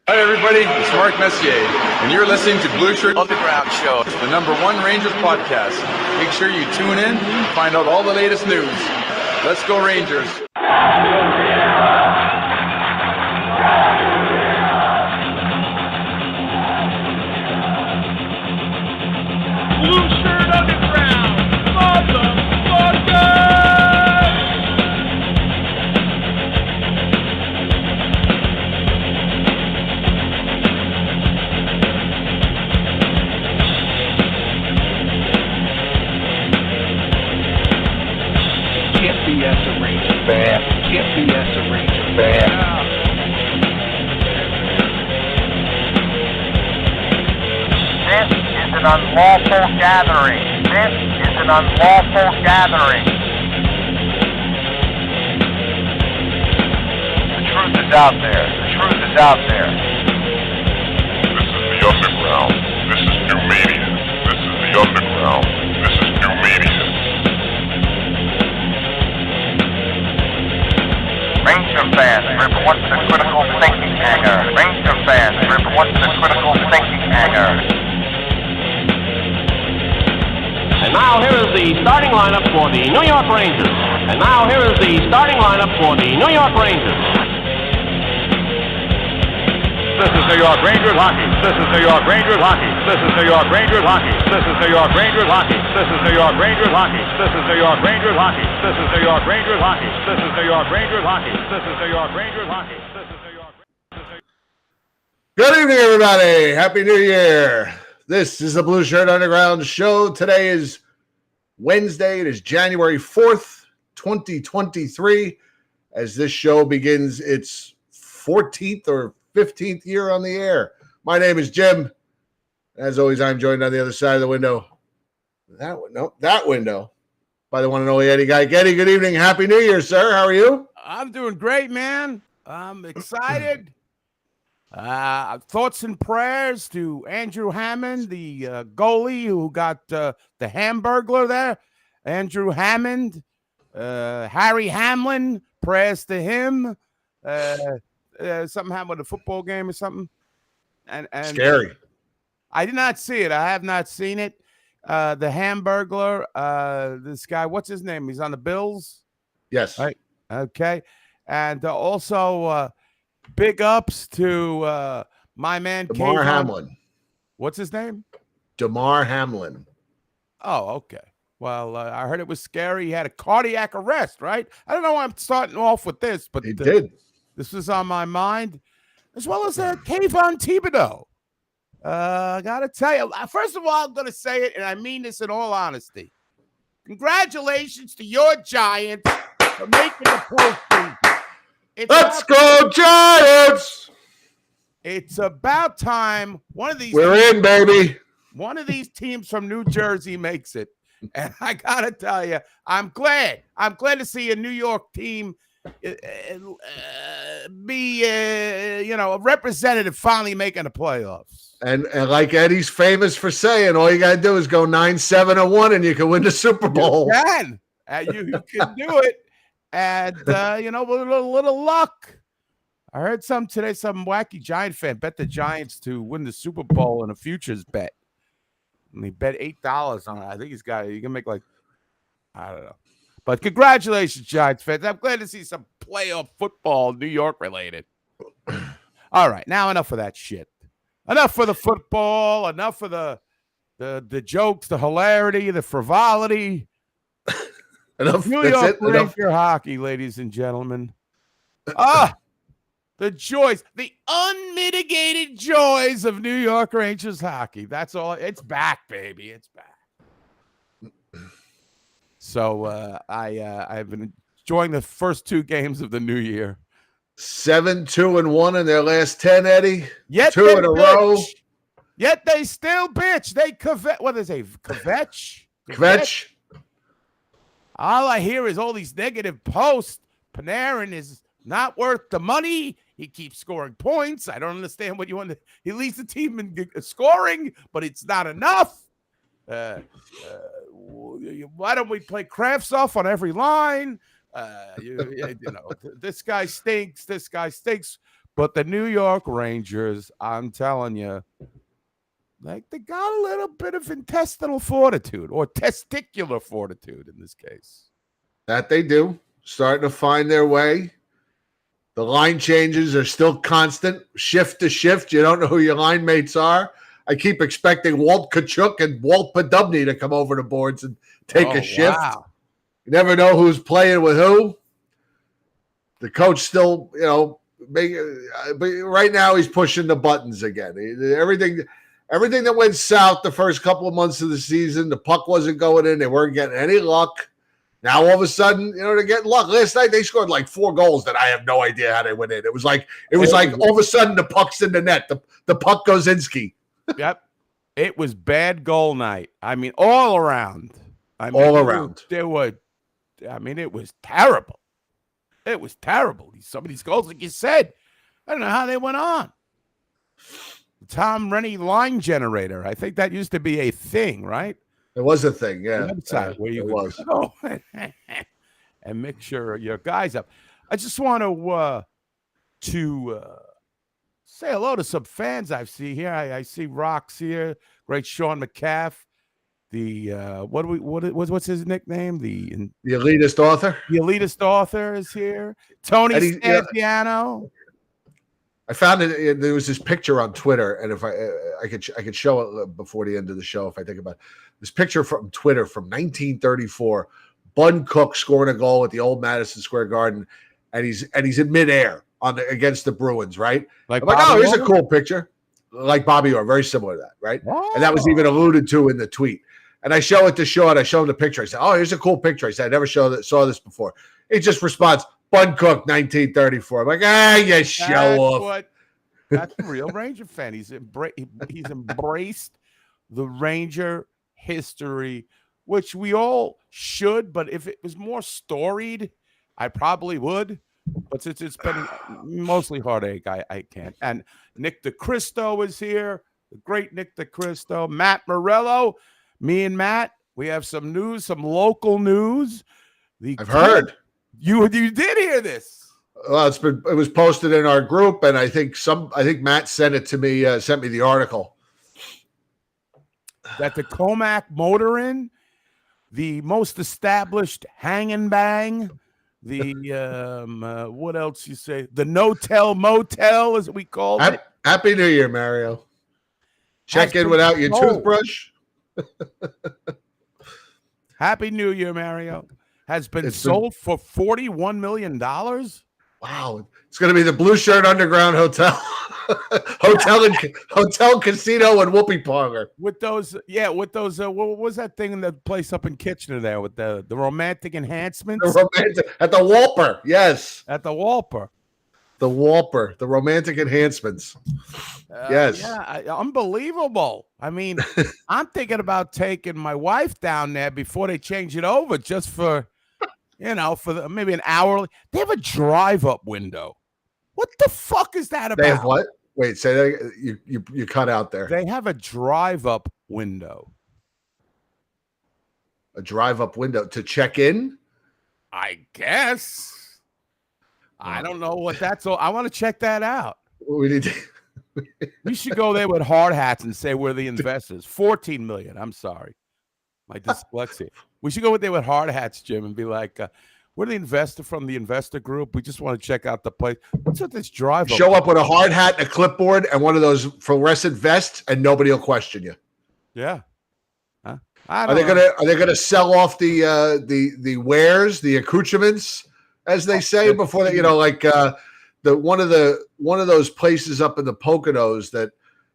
Hi everybody, it's Mark Messier, and you're listening to Blueshirt Underground Show, the #1 Rangers podcast. Make sure you tune in and find out all the latest news. Let's go Rangers! Blueshirt Underground, motherfucker! TFBS Ranger fan, TFBS Ranger fan. This is an unlawful gathering. This is an unlawful gathering. The truth is out there. The truth is out there. This is the underground. This is new media. This is the underground. This is new media. Ranger fans, report to the critical thinking hangar. Ranger fans, report to the critical thinking hangar. And now here is the starting lineup for the New York Rangers. And now here is the starting lineup for the New York Rangers. This is New York Rangers hockey. This is New York Rangers hockey. This is New York Rangers hockey. This is New York Rangers hockey. This is New York Rangers hockey. This is New York Rangers hockey. This is New York Rangers hockey. This is New York Rangers hockey. This is New York Rangers hockey. This is New York. Good evening, everybody. Happy New Year. This is the Blueshirt Underground Show. Today is Wednesday. It is January 4th, 2023, as this show begins its 14th or 15th year on the air. My name is Jim. As always, I'm joined on the other side of the window. That window by the one and only Eddie Guy. Eddie, good evening. Happy New Year, sir. How are you? I'm doing great, man. I'm excited. Thoughts and prayers to Andrew Hammond, the goalie who got the Hamburglar there. Andrew Hammond, Harry Hamlin, prayers to him. Something happened with a football game or something. And Scary. I did not see it. I have not seen it. The Hamburglar, this guy, what's his name? He's on the Bills. Yes. Right. Okay. And also big ups to my man DeMar Hamlin. What's his name? DeMar Hamlin. Oh, okay. Well, I heard it was scary. He had a cardiac arrest, right? I don't know why I'm starting off with this, but He did. This was on my mind, as well as Kayvon Thibodeau. I got to tell you, first of all, I'm going to say it, and I mean this in all honesty. Congratulations to your Giants for making the postseason. Let's go, Giants! It's about time We're in, baby. One of these teams from New Jersey makes it. And I got to tell you, I'm glad. I'm glad to see a New York team be, a representative finally making the playoffs. And like Eddie's famous for saying, all you got to do is go 9-7-1 and you can win the Super Bowl. You can. You can do it. And, with a little luck. I heard some wacky Giant fan bet the Giants to win the Super Bowl in a futures bet. And he bet $8 on it. I think you can make I don't know. But congratulations, Giants fans. I'm glad to see some playoff football New York related. All right, now enough of that shit. Enough for the football, enough for the jokes, the hilarity, the frivolity. Enough. New York Ranger hockey, ladies and gentlemen. The joys, the unmitigated joys of New York Rangers hockey. That's all. It's back, baby. It's back. So I've been enjoying the first two games of the new year. 7-2-1 in their last 10, Eddie. Yet 2 in a row. Yet they still bitch. They what is it? Kvetch. All I hear is all these negative posts. Panarin is not worth the money. He keeps scoring points. I don't understand what you want to. He leads the team in scoring, but it's not enough. Why don't we play Kravtsov on every line? This guy stinks. This guy stinks. But the New York Rangers, I'm telling you, like they got a little bit of intestinal fortitude or testicular fortitude in this case. That they do. Starting to find their way. The line changes are still constant, shift to shift. You don't know who your line mates are. I keep expecting Walt Kachuk and Walt Podubny to come over the boards and take a shift. Wow. You never know who's playing with who. The coach still, but right now he's pushing the buttons again. Everything that went south the first couple of months of the season, the puck wasn't going in. They weren't getting any luck. Now, all of a sudden, they're getting luck. Last night, they scored like 4 goals that I have no idea how they went in. It was like all of a sudden the puck's in the net. The puck goes Inski. Yep. It was bad goal night. I mean, all around. All around. It was terrible. It was terrible. Some of these goals, like you said, I don't know how they went on. Tom Rennie line generator. I think that used to be a thing, right? It was a thing, yeah. Website where you was. Go and make sure your guys up. I just want to say hello to some fans I see here. I see Rocks here. Great Sean McCaff. The what's his nickname? The elitist author. The elitist author is here. Tony Stanfiano. I found it. There was this picture on Twitter, and if I could show it before the end of the show, if I think about it. This picture from Twitter from 1934. Bud Cook scoring a goal at the old Madison Square Garden, and he's in midair against the Bruins, right? I'm like, oh, here's a cool picture, like Bobby Orr, very similar to that, right? Oh. And that was even alluded to in the tweet. And I show it to Sean. I show him the picture. I said, oh, here's a cool picture. I said, I never saw this before. He just responds, Bud Cook, 1934. I'm like, you show off. That's a real Ranger fan. He's embraced the Ranger history, which we all should. But if it was more storied, I probably would. But since it's been mostly heartache, I can't. And Nick DeCristo is here. The great Nick DeCristo. Matt Morello. Me and Matt, we have some news, some local news. I've heard. You did hear this. Well, it was posted in our group, and I think Matt sent it to me, sent me the article. That the Comac Motor Inn, the most established hang and bang, the what else you say? The no-tell motel, as we call it. Happy New Year, Mario. Check in without your toothbrush. Happy New Year, Mario. Has been sold for $41 million. Wow. It's going to be the Blueshirt Underground Hotel. Hotel, casino, and whoopee parlor. With those, what was that thing in the place up in Kitchener there with the romantic enhancements? At the Walper, yes. At the Walper. The Walper, the romantic enhancements. Yes. Yeah, unbelievable. I mean, I'm thinking about taking my wife down there before they change it over just for, maybe an hour. They have a drive-up window. What the fuck is that about? They have what? Wait, say that. You cut out there. They have a drive-up window. A drive-up window to check in? I guess. I don't know what that's all. I want to check that out. We need to. We should go there with hard hats and say we're the investors. 14 million. I'm sorry. My dyslexia. We should go there with hard hats, Jim, and be like, we're the investor from the investor group. We just want to check out the place. What's with this drive? Show up with a hard hat, a clipboard, and one of those fluorescent vests, and nobody will question you. Yeah. Huh? Are they gonna sell off the wares, the accoutrements, as they say, before they, one of those places up in the Poconos that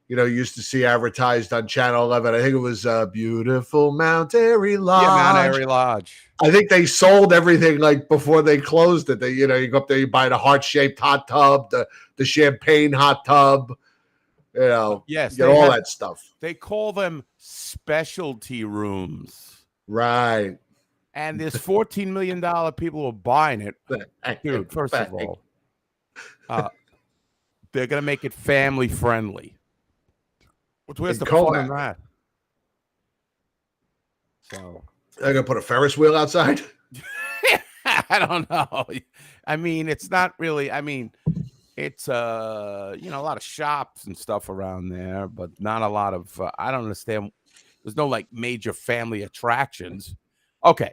used to see advertised on Channel 11. I think it was beautiful Mount Airy Lodge. Yeah, Mount Airy Lodge. I think they sold everything before they closed it. They, you go up there, you buy the heart-shaped hot tub, the champagne hot tub. Yes, get all that stuff. They call them specialty rooms, right? And there's $14 million people who are buying it. Dude, first of all, they're going to make it family friendly. Where's the fun in that? So they're going to put a Ferris wheel outside? I don't know. I mean, it's not really. I mean, It's a lot of shops and stuff around there, but not a lot of. I don't understand. There's no like major family attractions. Okay,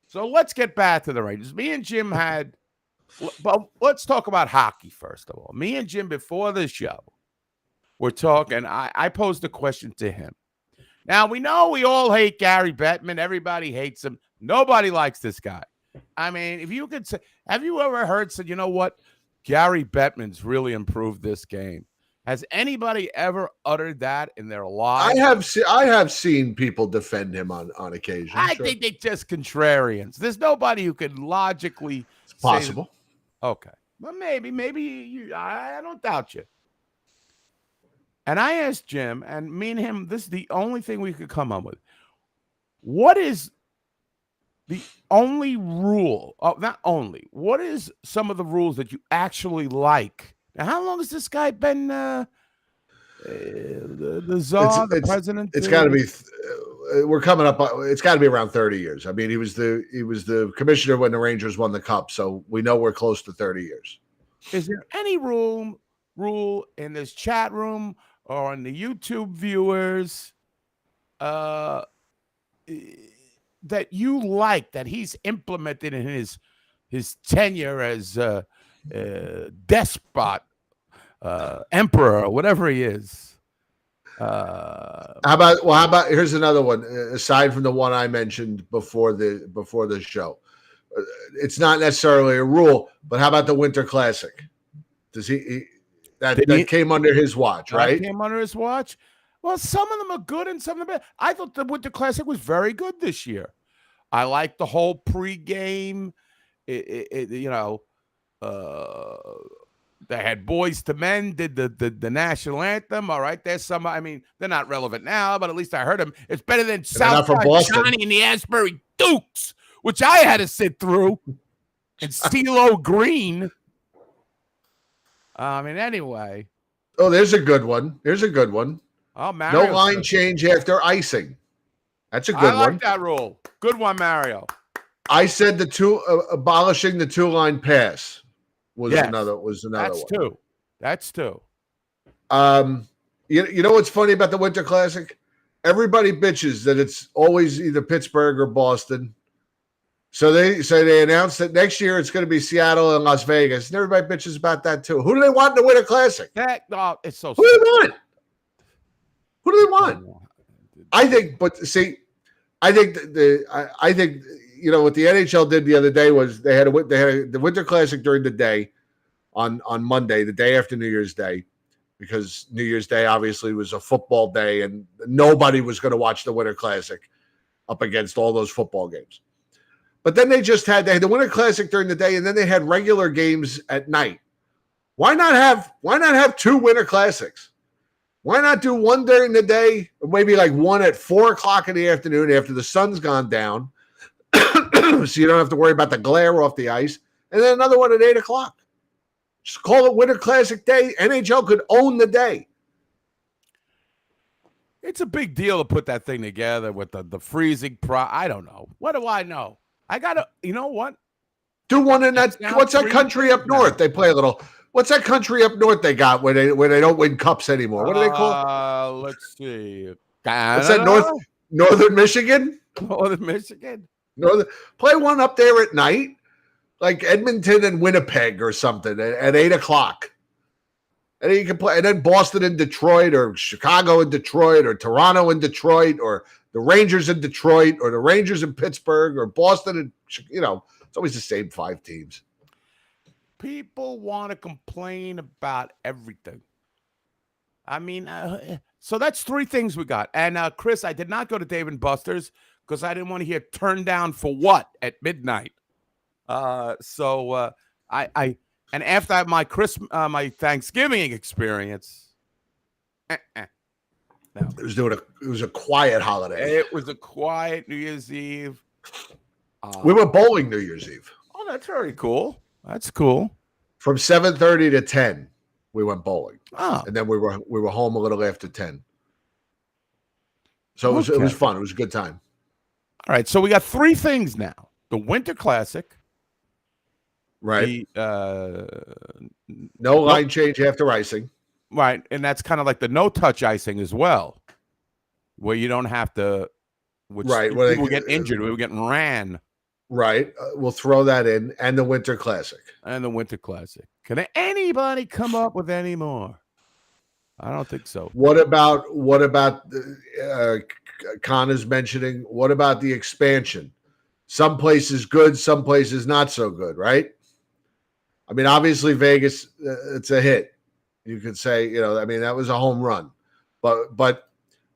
so let's get back to the Rangers. Me and Jim had, but let's talk about hockey first of all. Me and Jim before the show, we're talking. I posed a question to him. Now we know we all hate Gary Bettman. Everybody hates him. Nobody likes this guy. I mean, if you could say, have you ever heard said, you know what? Gary Bettman's really improved this game. Has anybody ever uttered that in their lives? I have seen people defend him on occasion. I think they're just contrarians. There's nobody who could logically. It's possible. Okay, well, maybe you. I don't doubt you. And I asked Jim, and me and him, this is the only thing we could come up with. What is the only rule? Oh, not only. What is some of the rules that you actually like? Now, how long has this guy been the czar, the president? It's got to be. We're coming up. It's got to be around 30 years. I mean, he was the commissioner when the Rangers won the cup, so we know we're close to 30 years. Is there any rule in this chat room or on the YouTube viewers that you like that he's implemented in his tenure as despot, emperor, or whatever he is? How about here's another one aside from the one I mentioned before the show. It's not necessarily a rule, but how about the Winter Classic? Does that came under his watch, right? That came under his watch. Well, some of them are good and some of them are bad. I thought the Winter Classic was very good this year. I like the whole pregame. They had Boys to Men did the national anthem. All right, there's some. I mean, they're not relevant now, but at least I heard them. It's better than Southside Johnny and the Asbury Dukes, which I had to sit through, and CeeLo Green. I mean, anyway. Oh, there's a good one. Oh, Mario. No line change after icing. That's a good one. I like that rule. Good one, Mario. I said abolishing the 2-line pass was another one. That's two. You know what's funny about the Winter Classic? Everybody bitches that it's always either Pittsburgh or Boston. So they announced that next year it's going to be Seattle and Las Vegas, and everybody bitches about that too. Who do they want to win a classic? It's so. Who do they want? I think what the NHL did the other day was they had the Winter Classic during the day on Monday, the day after New Year's Day, because New Year's Day obviously was a football day, and nobody was going to watch the Winter Classic up against all those football games. But then they had the Winter Classic during the day, and then they had regular games at night. Why not have two Winter Classics? Why not do one during the day, or maybe like one at 4:00 in the afternoon after the sun's gone down, so you don't have to worry about the glare off the ice, and then another one at 8:00. Just call it Winter Classic Day. NHL could own the day. It's a big deal to put that thing together with the freezing I don't know. What do I know? I gotta, you know what? Do one in that. What's that country up north? They play a little. What's that country up north they got where they don't win cups anymore? What do they call? Let's see. What's that Northern Michigan? Northern Michigan. Play one up there at night, like Edmonton and Winnipeg or something at 8:00. And then you can play, and then Boston and Detroit, or Chicago and Detroit, or Toronto and Detroit, or the Rangers in Detroit, or the Rangers in Pittsburgh, or Boston, and it's always the same 5 teams. People want to complain about everything. I mean, so that's 3 things we got. And Chris, I did not go to Dave and Buster's because I didn't want to hear "Turn Down for What" at midnight. So and after my my Thanksgiving experience, no. It was a quiet holiday. It was a quiet New Year's Eve. We went bowling New Year's Eve. Oh, that's very cool. That's cool. From 7:30 to 10, we went bowling. Oh. And then we were home a little after 10. So it was fun. It was a good time. All right. So we got 3 things now: the Winter Classic, Right. The No line change after icing. right, and that's kind of like the no-touch icing as well, where you don't have to. Which Right, well, people get injured. We were getting ran. Right. We'll throw that in, and the Winter Classic. And the Winter Classic. Can anybody come up with any more? I don't think so. What about Con is mentioning? What about the expansion? Some places good, some places not so good, right? I mean, obviously Vegas, it's a hit. You could say, I mean, that was a home run. But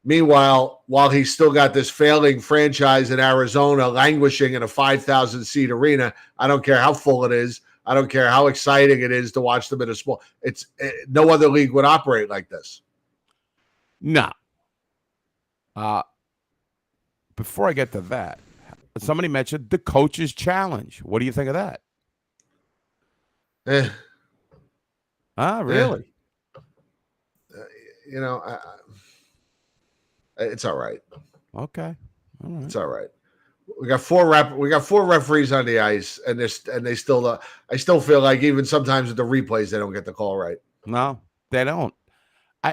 meanwhile, while he's still got this failing franchise in Arizona languishing in a 5,000 seat arena, I don't care how full it is. I don't care how exciting it is to watch them in a small. No other league would operate like this. No. Before I get to that, somebody mentioned the coach's challenge. What do you think of that? Really? It's all right. Okay. All right. It's all right. We got four referees on the ice, and they still. I still feel like even sometimes with the replays, they don't get the call right. No, they don't.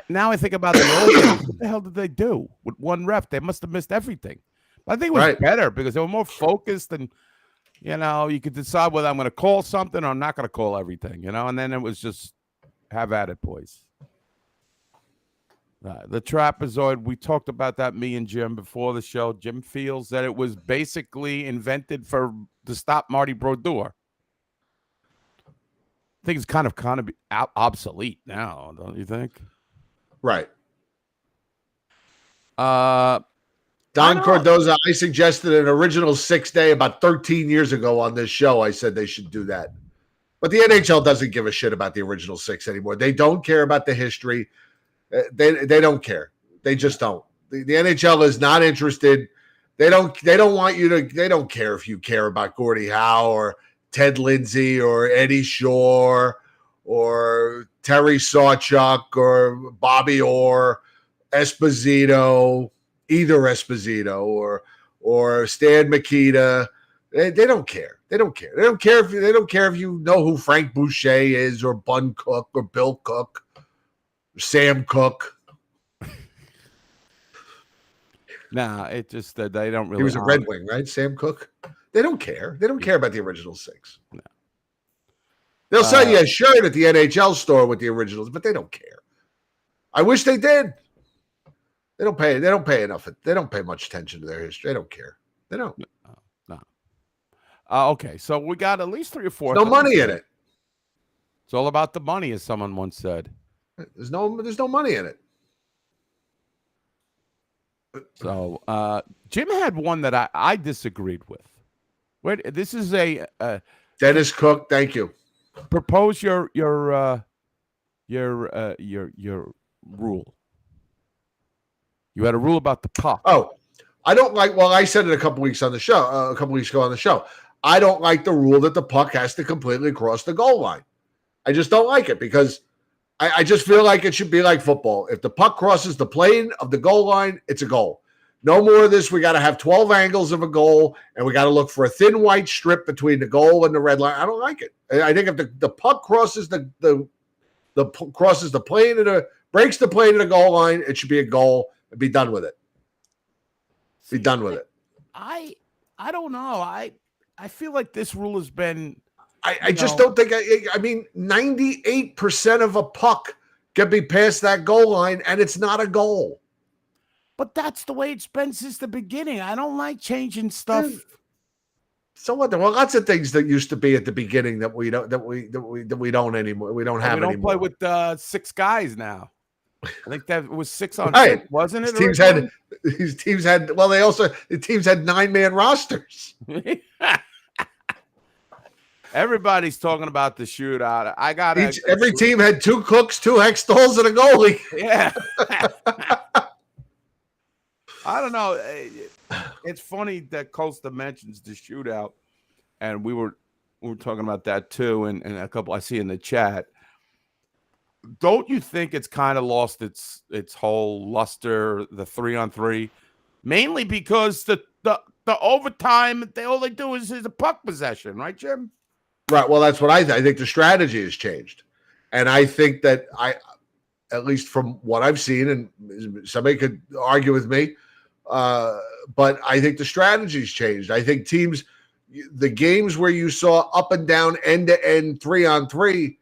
Now I think about the old days. What the hell did they do with one ref? They must have missed everything. But I think it was better because they were more focused, and you could decide whether I'm going to call something or I'm not going to call everything. And then it was just have at it, boys. The trapezoid, we talked about that, me and Jim, before the show. Jim feels that it was basically invented to stop Marty Brodeur. I think it's kind of obsolete now, don't you think? Right. Don Cordoza, I suggested an original 6-day about 13 years ago on this show. I said they should do that. But the NHL doesn't give a shit about the original 6 anymore. They don't care about the history. They don't care. They just don't. The NHL is not interested. They don't want you to. They don't care if you care about Gordie Howe or Ted Lindsay or Eddie Shore or Terry Sawchuk or Bobby Orr, Esposito, either Esposito or Stan Mikita. They don't care. They don't care. They don't care if you know who Frank Boucher is or Bun Cook or Bill Cook. Sam Cook. Nah, it just they don't really. He was a Red Wing, right? Sam Cook. They don't care. They don't care about the original 6. No. They'll sell you a shirt at the NHL store with the originals, but they don't care. I wish they did. They don't pay enough. They don't pay much attention to their history. They don't care. They don't. No. Okay, so we got at least 3 or 4. No money in it. It's all about the money, as someone once said. There's no money in it. So Jim had one that I disagreed with. Wait, this is a Dennis Cook. Thank you. Propose your rule. You had a rule about the puck. Oh, I don't like. Well, I said it a couple weeks on the show. A couple weeks ago on the show. I don't like the rule that the puck has to completely cross the goal line. I just don't like it because I just feel like it should be like football. If the puck crosses the plane of the goal line, it's a goal. No more of this. We got to have 12 angles of a goal, and we got to look for a thin white strip between the goal and the red line. I don't like it. I think if the puck crosses crosses the plane and breaks the plane of the goal line, it should be a goal and be done with it. Be done with it. I don't know. I feel like this rule has been. I just don't think. I mean, 98% of a puck can be past that goal line, and it's not a goal. But that's the way it's been since the beginning. I don't like changing stuff. So what? Well, lots of things that used to be at the beginning that we don't anymore. We don't have anymore. We don't play with 6 guys now. I think that was 6 on right. 6, wasn't it? These teams had. Well, the teams had 9-man rosters. Everybody's talking about the shootout. Every team had 2 cooks, 2 Hextalls, and a goalie. Yeah. I don't know. It's funny that Costa mentions the shootout, and we were talking about that too. And a couple I see in the chat. Don't you think it's kind of lost its whole luster, the 3-on-3, mainly because the overtime all they do is a puck possession, right, Jim? Right. Well, that's what I think the strategy has changed. And I think that at least from what I've seen, and somebody could argue with me, but I think the strategy's changed. I think teams, the games where you saw up and down, end to end, 3-on-3,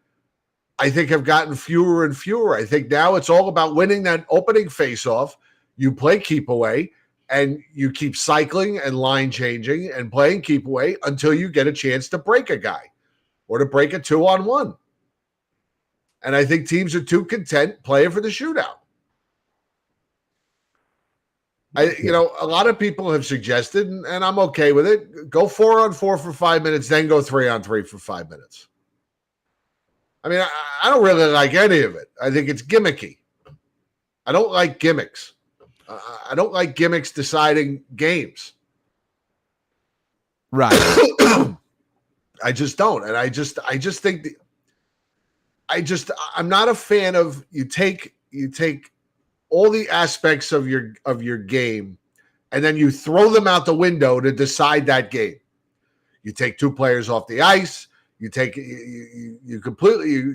I think have gotten fewer and fewer. I think now it's all about winning that opening face-off. You play keep away, and you keep cycling and line changing and playing keep away until you get a chance to break a guy or to break a 2-on-1. And I think teams are too content playing for the shootout. A lot of people have suggested, and I'm okay with it, go 4-on-4 for 5 minutes, then go 3-on-3 for 5 minutes. I mean, I don't really like any of it. I think it's gimmicky. I don't like gimmicks. I don't like gimmicks deciding games. Right. I just don't. And I just think I'm not a fan of you take all the aspects of your game and then you throw them out the window to decide that game. You take two players off the ice. You completely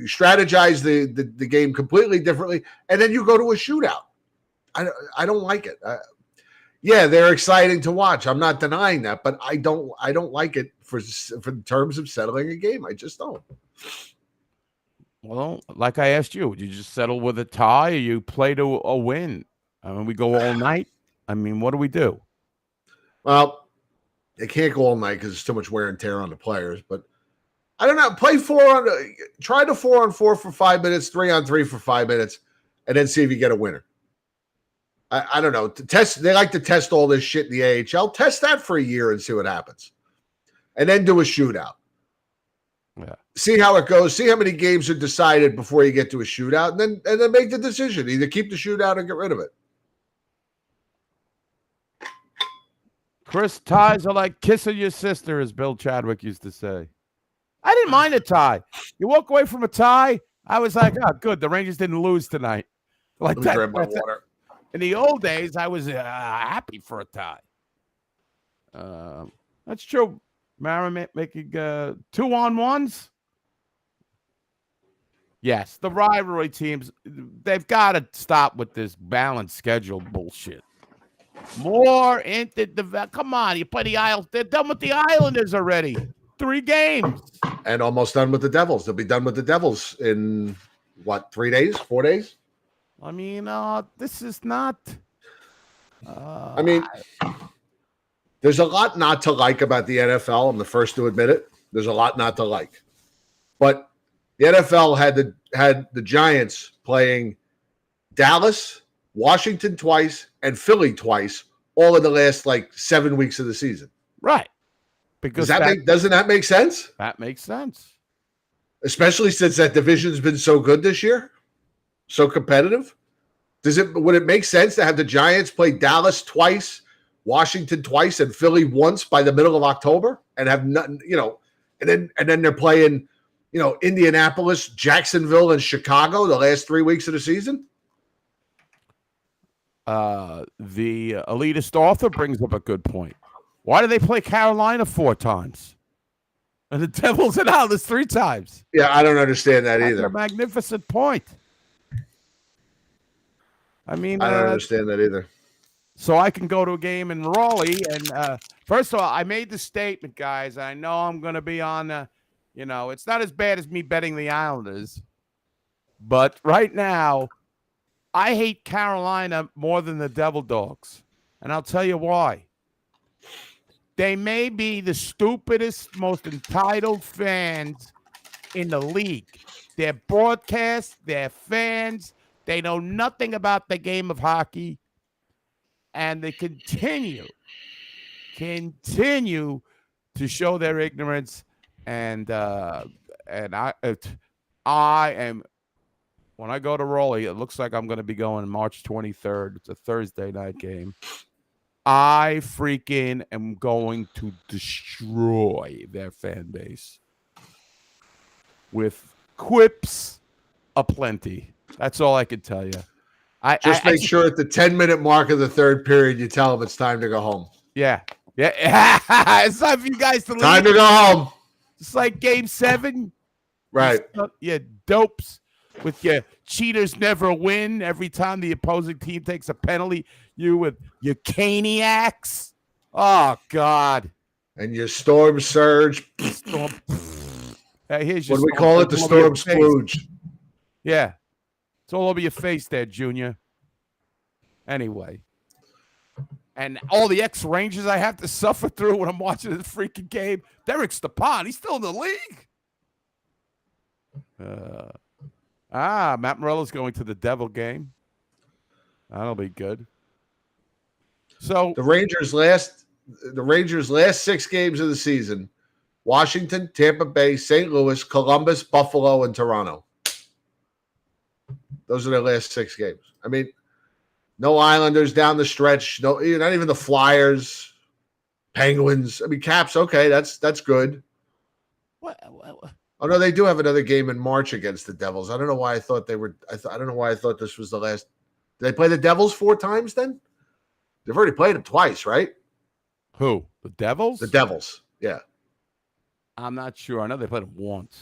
strategize the game completely differently, and then you go to a shootout. I don't like it. Yeah, they're exciting to watch. I'm not denying that, but I don't like it for terms of settling a game. I just don't. Well, like I asked you, would you just settle with a tie, or you play to a win? I mean, we go all night. I mean, what do we do? Well, it can't go all night because there's too much wear and tear on the players. But I don't know. Try the 4-on-4 for 5 minutes, 3-on-3 for 5 minutes, and then see if you get a winner. I don't know. They like to test all this shit in the AHL. Test that for a year and see what happens, and then do a shootout. Yeah. See how it goes. See how many games are decided before you get to a shootout, and then make the decision. Either keep the shootout or get rid of it. Chris, ties are like kissing your sister, as Bill Chadwick used to say. I didn't mind a tie. You walk away from a tie, I was like, oh, good. The Rangers didn't lose tonight. Like Let me grab my water. In the old days, I was happy for a tie. That's true. Merriman making 2-on-1s. Yes, the rivalry teams, they've got to stop with this balanced schedule bullshit. More into the come on, you play the Isles. They're done with the Islanders already. 3 games. And almost done with the Devils. They'll be done with the Devils in, 3 days, 4 days? I mean, this is not. There's a lot not to like about the NFL. I'm the first to admit it. There's a lot not to like. But the NFL had the Giants playing Dallas, Washington twice, and Philly twice, all in the last 7 weeks of the season. Right. Because doesn't that make sense? That makes sense. Especially since that division's been so good this year, so competitive. Would it make sense to have the Giants play Dallas twice, Washington twice, and Philly once by the middle of October, and have nothing, and then they're playing, Indianapolis, Jacksonville, and Chicago the last 3 weeks of the season? The elitist author brings up a good point. Why do they play Carolina 4 times? And the Devils and Islanders 3 times? Yeah, I don't understand that either. That's a magnificent point. I mean, I don't understand that either. So I can go to a game in Raleigh, and first of all, I made the statement, guys. I know I'm going to be on, it's not as bad as me betting the Islanders, but right now, I hate Carolina more than the Devil Dogs, and I'll tell you why. They may be the stupidest, most entitled fans in the league. Their broadcast, their fans, they know nothing about the game of hockey, and they continue to show their ignorance. And I am, when I go to Raleigh, it looks like I'm going to be going March 23rd. It's a Thursday night game. I freaking am going to destroy their fan base with quips aplenty. That's all I can tell you. Just make sure at the 10-minute mark of the third period, you tell them it's time to go home. Yeah. It's time for you guys to leave. Time to go home. It's like Game 7. Right. You dopes with your cheaters never win. Every time the opposing team takes a penalty, you with your caniacs. Oh, God. And your storm surge. Storm. Here's your What do we storm call it? surge The all over your storm face. splooge. Yeah. It's all over your face there, Junior. Anyway. And all the ex-Rangers I have to suffer through when I'm watching this freaking game. Derek Stepan, he's still in the league. Matt Morello's going to the Devil game. That'll be good. So The Rangers' last 6 games of the season: Washington, Tampa Bay, St. Louis, Columbus, Buffalo, and Toronto. Those are their last 6 games. I mean, no Islanders down the stretch. No, not even the Flyers, Penguins. I mean, Caps. Okay, that's good. what? Oh no, they do have another game in March against the Devils. I don't know why I thought they were. I don't know why I thought this was the last. Did they play the Devils 4 times then? They've already played them twice, right? Who? The Devils? The Devils. Yeah. I'm not sure. I know they played them once.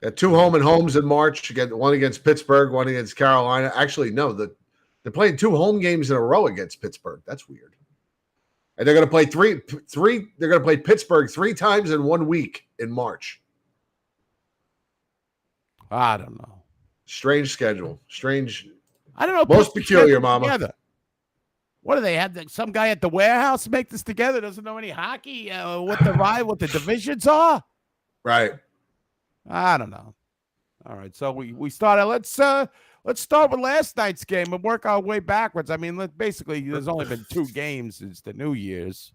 Got 2 home and homes in March. One against Pittsburgh, one against Carolina. Actually, no, they're playing 2 home games in a row against Pittsburgh. That's weird. And they're going to play three. They're going to play Pittsburgh 3 times in 1 week in March. I don't know. Strange schedule. Strange. I don't know. Most peculiar, Mama. Together. What do they have? Some guy at the warehouse make this together? Doesn't know any hockey? What the divisions are? Right. I don't know. All right, so we started. Let's start with last night's game and work our way backwards. I mean, basically, there's only been 2 games since the New Year's.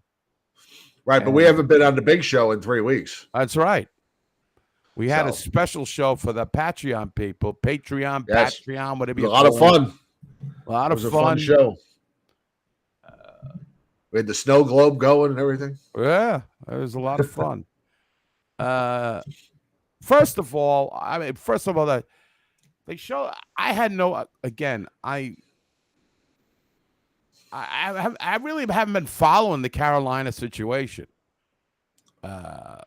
Right, but we haven't been on the big show in 3 weeks. That's right. We had a special show for the Patreon people. Patreon, yes. Patreon, whatever you call it. A lot of fun. A lot of fun. It was a fun show. We had the snow globe going and everything. Yeah, it was a lot of fun. First of all, they show. I had no. Again, I really haven't been following the Carolina situation. I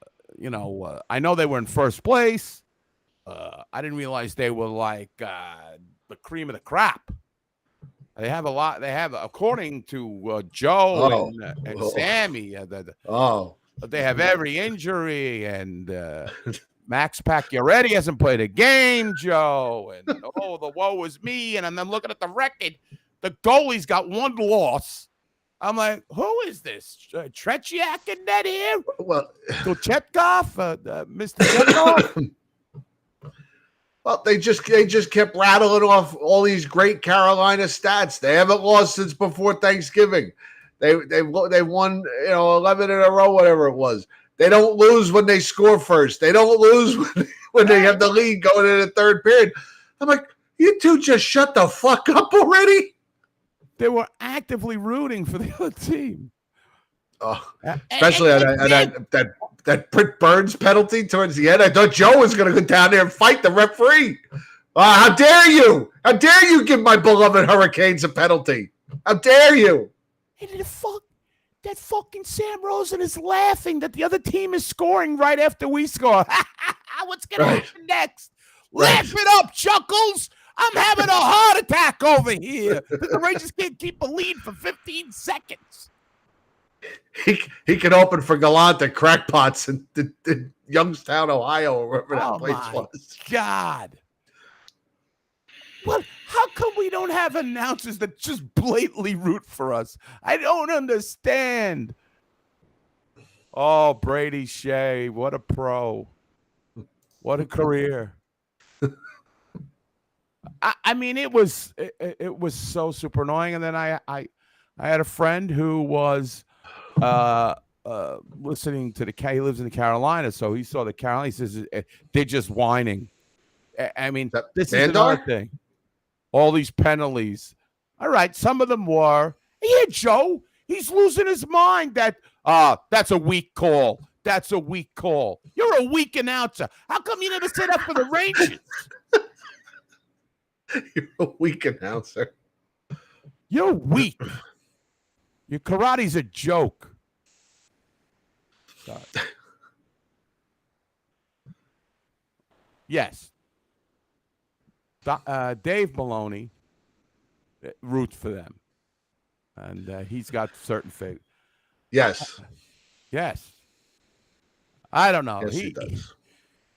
know they were in first place. I didn't realize they were like the cream of the crop. They have a lot. They have, according to Joe and Sammy, they have every injury, and Max Pacioretty hasn't played a game, Joe, and the woe is me. And I'm looking at the record. The goalie's got 1 loss. I'm like, who is this? Tretiak in net here? Well, Chetkov, Mr. Chetkov? Well, they just kept rattling off all these great Carolina stats. They haven't lost since before Thanksgiving. They won 11 in a row, whatever it was. They don't lose when they score first. They don't lose when they have the lead going in the third period. I'm like, you two just shut the fuck up already. They were actively rooting for the other team. Especially that Britt Burns penalty towards the end. I thought Joe was going to go down there and fight the referee. How dare you? How dare you give my beloved Hurricanes a penalty? How dare you? And that fucking Sam Rosen is laughing that the other team is scoring right after we score. What's going to happen next? Right. Laugh it up, Chuckles. I'm having a heart attack over here. The Rangers can't keep a lead for 15 seconds. He can open for Gallant at Crackpots in Youngstown, Ohio, or wherever that place was. God. What? How come we don't have announcers that just blatantly root for us? I don't understand. Oh, Brady Shea, what a pro. What a career. I mean, it was so super annoying. And then I had a friend who was listening to he lives in the Carolinas, so he saw the Carolina. He says they're just whining. I mean, this is another thing. All these penalties. All right, some of them were. Yeah, Joe, he's losing his mind. That's a weak call. That's a weak call. You're a weak announcer. How come you never set up for the Rangers? You're a weak announcer. You're weak. Your karate's a joke. Sorry. Yes. Dave Maloney roots for them, and he's got certain faith. Yes. Yes. I don't know. Yes, he does.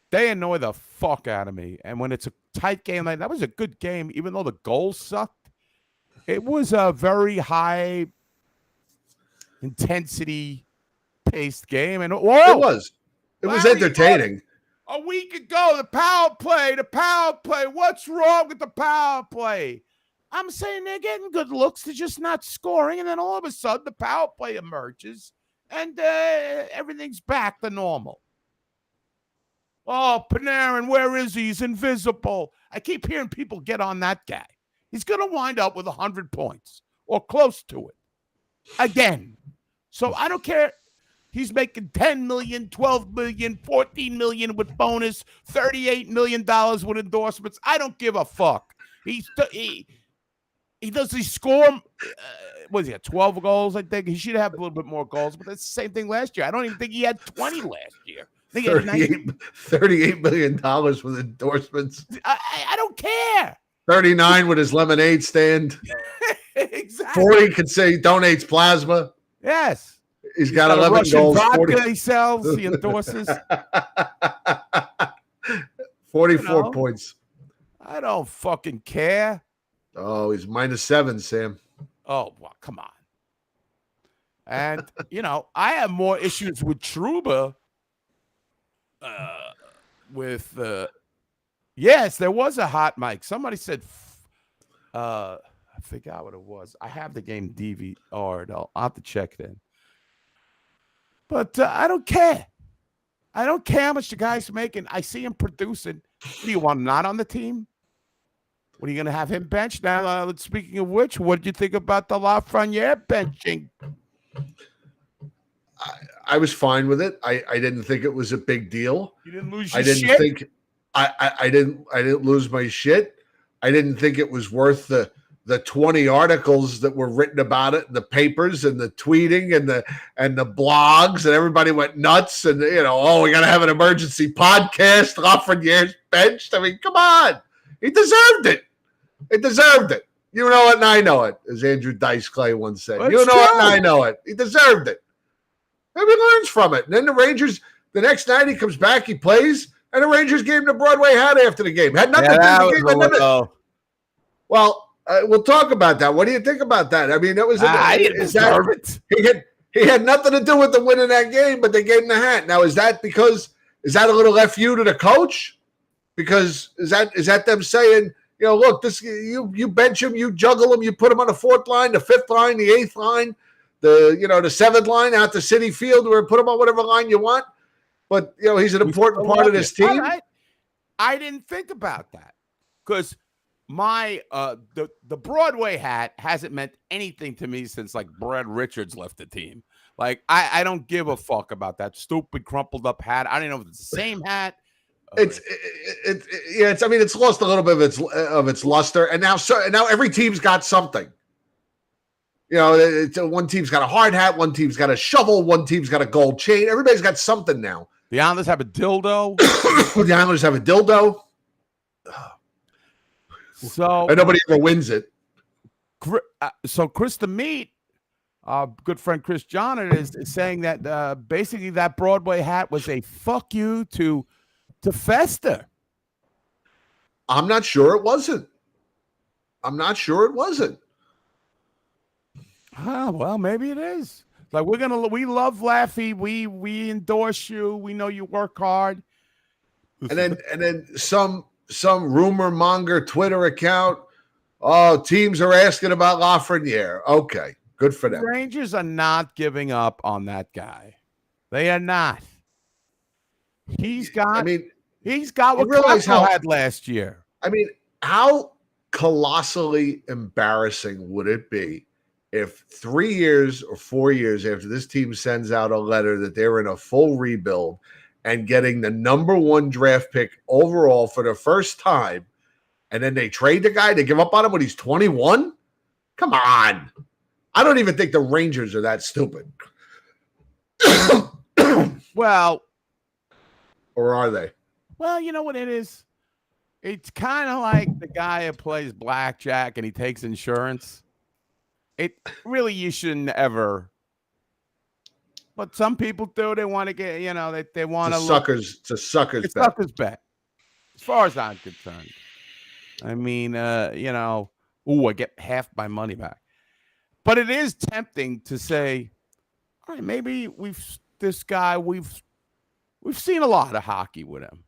They annoy the fuck out of me. And when it's a tight game, like that was a good game, even though the goals sucked. It was a very high intensity paced game. And whoa, It was Larry, entertaining. a week ago, the power play. What's wrong with the power play? I'm saying they're getting good looks. They're just not scoring. And then all of a sudden, the power play emerges, and everything's back to normal. Oh, Panarin, where is he? He's invisible. I keep hearing people get on that guy. He's going to wind up with 100 points or close to it again. So I don't care. He's making $10 million, $12 million, $14 million with bonus, $38 million with endorsements. I don't give a fuck. He score? What is he at 12 goals? I think he should have a little bit more goals, but that's the same thing last year. I don't even think he had 20 last year. I think he had $38 million with endorsements. I don't care. 39 with his lemonade stand. Exactly. 40 could say he donates plasma. Yes. He's got 11 Russian goals. vodka 40. he sells. He endorses. 44 points. I don't fucking care. Oh, he's -7, Sam. Oh, well, come on. And, I have more issues with Trouba. Yes, there was a hot mic. Somebody said, I forgot what it was. I have the game DVR'd. I'll have to check it in. But I don't care. I don't care how much the guy's making. I see him producing. What do you want, not on the team? What are you going to have him bench? Now, speaking of which, what did you think about the Lafreniere benching? I was fine with it. I didn't think it was a big deal. You didn't lose your shit? I didn't lose my shit. I didn't think it was worth the 20 articles that were written about it in the papers and the tweeting and the blogs, and everybody went nuts. And we got to have an emergency podcast. Lafreniere's benched. I mean, come on, he deserved it. He deserved it. You know it, and I know it, as Andrew Dice Clay once said. That's you know true. it, and I know it. He deserved it. Maybe he learns from it. And then the Rangers, the next night he comes back, he plays, and the Rangers gave him the Broadway hat after the game. Had nothing to do with the game. Well, we'll talk about that. What do you think about that? I mean, that was I didn't deserve it. He had nothing to do with the win of that game, but they gave him the hat. Now, is that a little FU to the coach? Because is that them saying, look, this you bench him, you juggle him, you put him on the 4th line, the 5th line, the 8th line, the 7th line out to Citi Field, where put him on whatever line you want. But he's an important part of this team. Right. I didn't think about that because my the Broadway hat hasn't meant anything to me since like Brad Richards left the team. Like I don't give a fuck about that stupid crumpled up hat. I don't know if it's the same hat. It's lost a little bit of its luster, and now every team's got something. One team's got a hard hat, one team's got a shovel, one team's got a gold chain. Everybody's got something now. The Islanders have a dildo. The Islanders have a dildo. So and nobody ever wins it. So Chris the Meat, our good friend Chris John, is saying that basically that Broadway hat was a fuck you to Fester. I'm not sure it wasn't. Well, maybe it is. Like we love Laffy. We endorse you. We know you work hard. And then some rumor monger Twitter account. Oh, teams are asking about Lafreniere. Okay, good for them. The Rangers are not giving up on that guy. They are not. He's got what Klepko had last year. I mean, how colossally embarrassing would it be if 3 years or 4 years after this team sends out a letter that they're in a full rebuild and getting the #1 draft pick overall for the first time, and then they trade the guy, they give up on him when he's 21? Come on. I don't even think the Rangers are that stupid. Well, or are they? Well, you know what it is? It's kind of like the guy who plays blackjack and he takes insurance. It really, you shouldn't ever. But some people do. They want to get, they want to look. It's a sucker's It's bet. sucker's bet, as far as I'm concerned. I mean, I get half my money back. But it is tempting to say, all right, maybe we've seen a lot of hockey with him.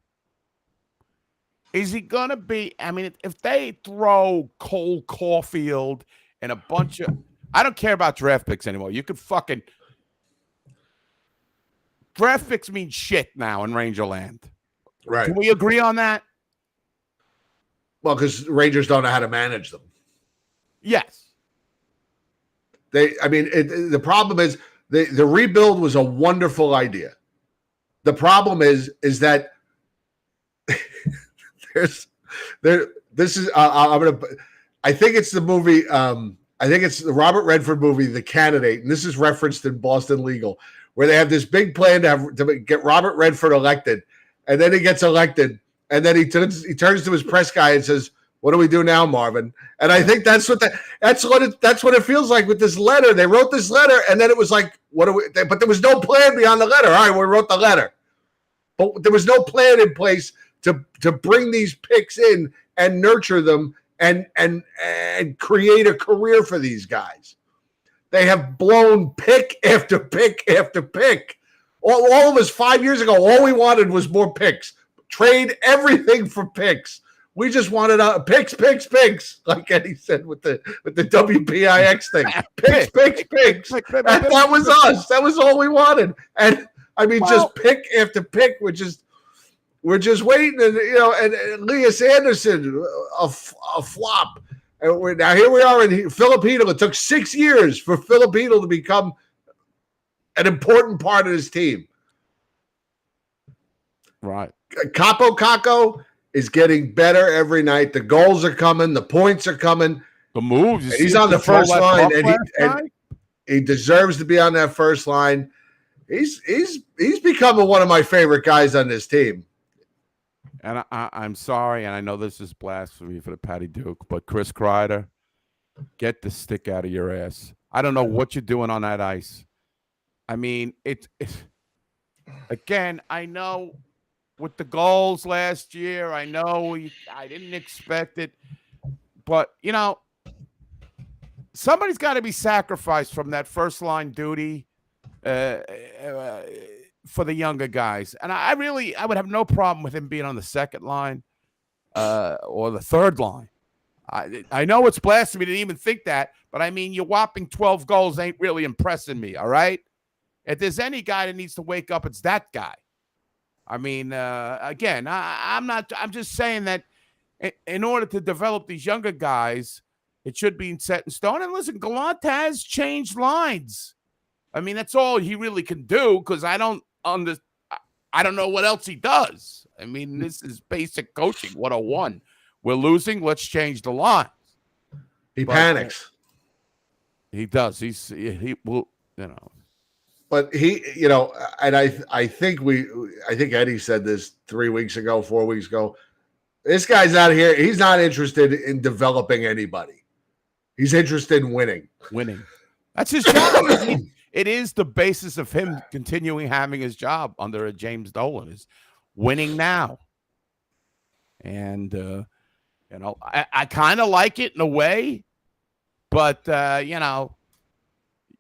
Is he going to be, I mean, if they throw Cole Caulfield and a bunch of, I don't care about draft picks anymore. You could fucking, draft picks mean shit now in Rangerland. Right. Can we agree on that? Well, because Rangers don't know how to manage them. Yes. The problem is the rebuild was a wonderful idea. The problem is that I think it's the movie. I think it's the Robert Redford movie, The Candidate, and this is referenced in Boston Legal, where they have this big plan to get Robert Redford elected, and then he gets elected, and then he turns to his press guy and says, "What do we do now, Marvin?" And I think that's what it feels like with this letter. They wrote this letter, and then it was like, "What do we?" But there was no plan beyond the letter. All right, we wrote the letter, but there was no plan in place to bring these picks in and nurture them and create a career for these guys. They have blown pick after pick after pick. All of us 5 years ago, all we wanted was more picks. Trade everything for picks. We just wanted picks, like Eddie said with the WPIX thing. Picks. That was us. That was all we wanted. And I mean, just pick after pick. We're just waiting, and and Elias Anderson, a flop. And now here we are in Filipino. It took 6 years for Filipino to become an important part of his team. Right. Kako is getting better every night. The goals are coming. The points are coming. The moves. And he's on the first line, and he deserves to be on that first line. He's becoming one of my favorite guys on this team. And I'm sorry, and I know this is blasphemy for the Patty Duke, but Chris Kreider, get the stick out of your ass. I don't know what you're doing on that ice. I mean, it's again, I know with the goals last year, I know I didn't expect it, but, somebody's got to be sacrificed from that first line duty for the younger guys. And I would have no problem with him being on the second line or the third line. I know it's blasphemy to even think that, but I mean, your whopping 12 goals ain't really impressing me, all right? If there's any guy that needs to wake up, it's that guy. I mean, again, I'm just saying that in order to develop these younger guys, it should be set in stone. And listen, Gallant has changed lines. I mean, that's all he really can do, because I don't know what else he does. I mean, this is basic coaching 101. We're losing. Let's change the lines. He panics. He does. He will, But he, and I think Eddie said this 3 weeks ago, 4 weeks ago. This guy's out here. He's not interested in developing anybody. He's interested in winning. Winning. That's his job. It is the basis of him continuing having his job under a James Dolan, is winning now. And, I kind of like it in a way, but,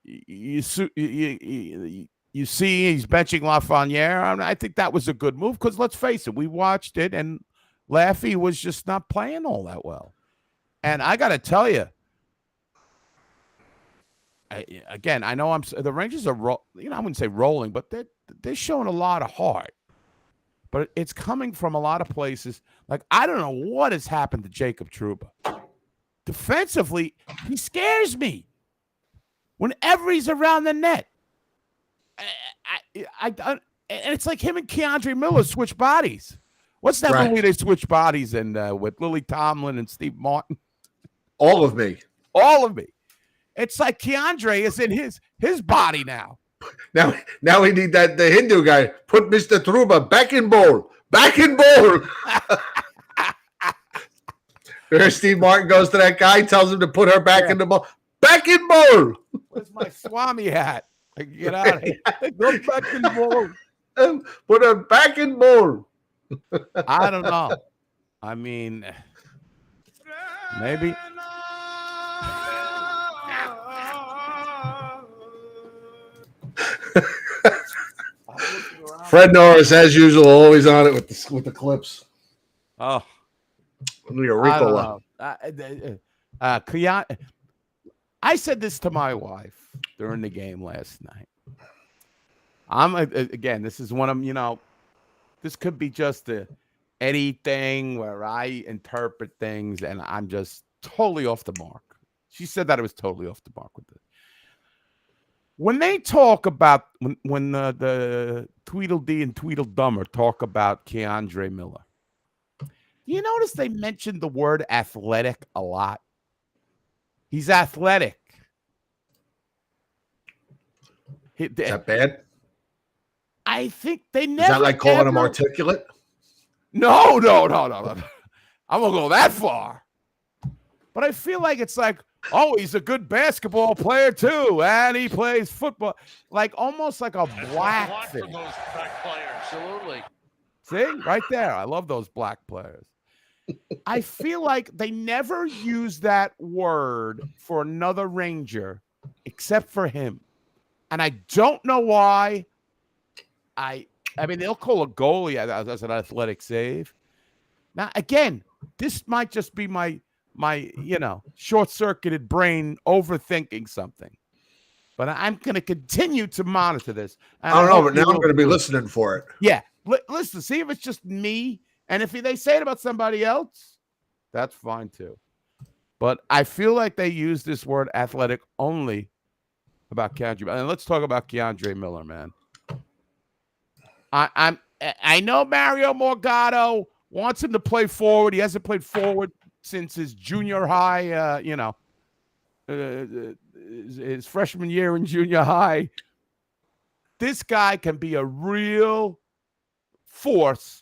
you see he's benching Lafreniere. I think that was a good move, because let's face it, we watched it, and Laffy was just not playing all that well. And I got to tell you, I know the Rangers are, I wouldn't say rolling, but they're showing a lot of heart. But it's coming from a lot of places. Like, I don't know what has happened to Jacob Trouba. Defensively, he scares me. Whenever he's around the net, and it's like him and Keandre Miller switch bodies. What's that movie they switch bodies in with Lily Tomlin and Steve Martin? All of me. It's like Keandre is in his body now. Now we need the Hindu guy. Put Mr. Trouba back in bowl. Back in ball. There, Steve Martin goes to that guy, tells him to put her back in the ball. Back in ball. Where's my Swami hat? Get out of here. Go back in ball. Put her back in ball. I don't know. I mean, maybe. Fred Norris, as usual, always on it with the clips. Oh, Ricola. I said this to my wife during the game last night. Again, this is one of this could be just anything where I interpret things and I'm just totally off the mark. She said that I was totally off the mark with it. When they talk about when the Tweedledee and Tweedledummer talk about Keandre Miller, you notice they mentioned the word athletic a lot. He's athletic. Is that bad? I think they never. Is that like calling him articulate? No. I'm gonna go that far. But I feel like it's like, oh, he's a good basketball player too, and he plays football, like almost like a black thing. Those black players, absolutely. See, right there, I love those black players. I feel like they never use that word for another Ranger except for him, and I don't know why. I mean, they'll call a goalie as an athletic save. Now, again, this might just be my short-circuited brain overthinking something. But I'm going to continue to monitor this. I don't know, but now I'm going to be listening for it. Yeah. Listen, see if it's just me. And if they say it about somebody else, that's fine too. But I feel like they use this word athletic only about Keandre. And let's talk about Keandre Miller, man. I know Mario Morgado wants him to play forward. He hasn't played forward since his junior high, his freshman year in junior high. This guy can be a real force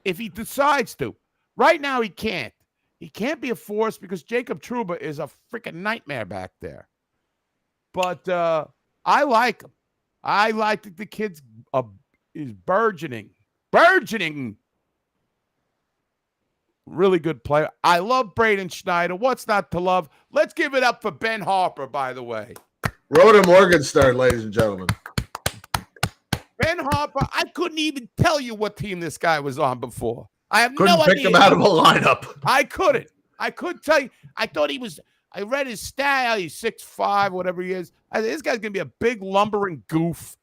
if he decides to. Right now, he can't. He can't be a force because Jacob Trouba is a freaking nightmare back there. But I like him. I like that the kid's is burgeoning. Really good player. I love Braden Schneider. What's not to love? Let's give it up for Ben Harper, by the way. Rhoda Morgenstern, ladies and gentlemen. Ben Harper, I couldn't even tell you what team this guy was on before. I have Couldn't no pick idea. him out of a lineup. I couldn't. I couldn't tell you. I thought he was. I read his stat. He's 6'5", whatever he is. This guy's going to be a big lumbering goof.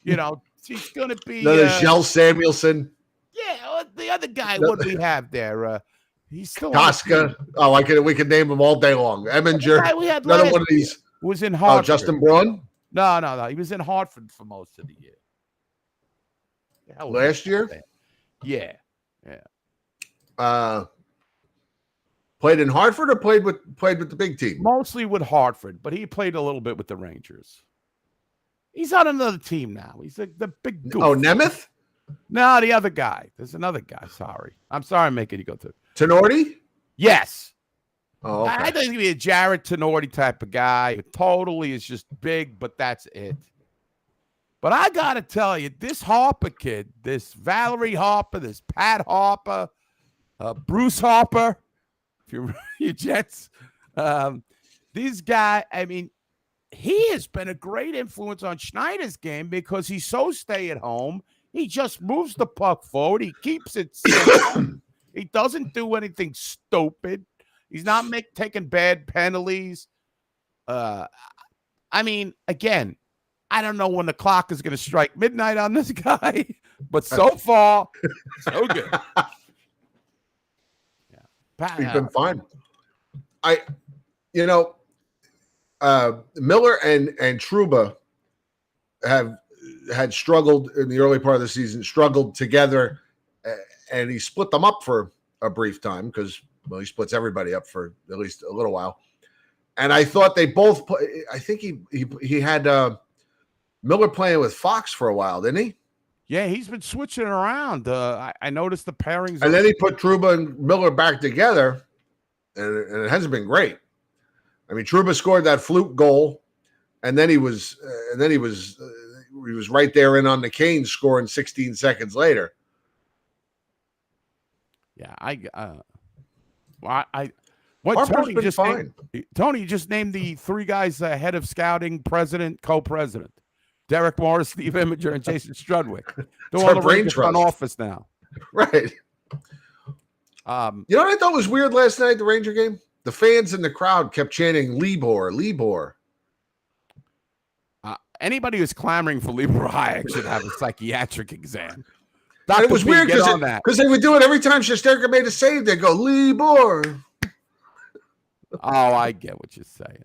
He's going to be. Another Shell Samuelson. Yeah, the other guy, what do we have there? He's still Koska. We could name him all day long. Eminger. We had another one of these. Was in Hartford. Justin Braun? No. He was in Hartford for most of the year. Last year? Yeah. Played in Hartford or played with the big team? Mostly with Hartford, but he played a little bit with the Rangers. He's on another team now. He's the big goof. Oh, Nemeth? No, the other guy. There's another guy. Sorry. I'm sorry I'm making you go through. Tenorti? Yes. Oh, okay. I think he's going to be a Jared Tenorti type of guy. Totally is just big, but that's it. But I got to tell you, this Harper kid, this Valerie Harper, this Pat Harper, Bruce Harper, if you're your Jets, these guys, I mean, he has been a great influence on Schneider's game because he's so stay-at-home. He just moves the puck forward. He keeps it simple. He doesn't do anything stupid. He's not taking bad penalties. I mean, again, I don't know when the clock is going to strike midnight on this guy, but so far, so good. Yeah, he's been fine. Miller and Trouba have had struggled in the early part of the season, struggled together, and he split them up for a brief time because, well, he splits everybody up for at least a little while. And I thought they both I think he had Miller playing with Fox for a while, didn't he? Yeah, he's been switching around. I noticed the pairings. And then he put Trouba and Miller back together, and it hasn't been great. I mean, Trouba scored that fluke goal, and then he was right there in on the Canes, scoring 16 seconds later. Yeah, Harper's Tony been just fine. Tony just named the three guys head of scouting, president, co-president. Derek Morris, Steve Imager, and Jason Strudwick. They're on the Ranger front office now. Right. You know what I thought was weird last night at the Ranger game? The fans in the crowd kept chanting Libor, Libor. Anybody who's clamoring for Libor Hayek should have a psychiatric exam. And it was weird because they would do it every time Shesterkin made a save. They'd go, Libor. Oh, I get what you're saying.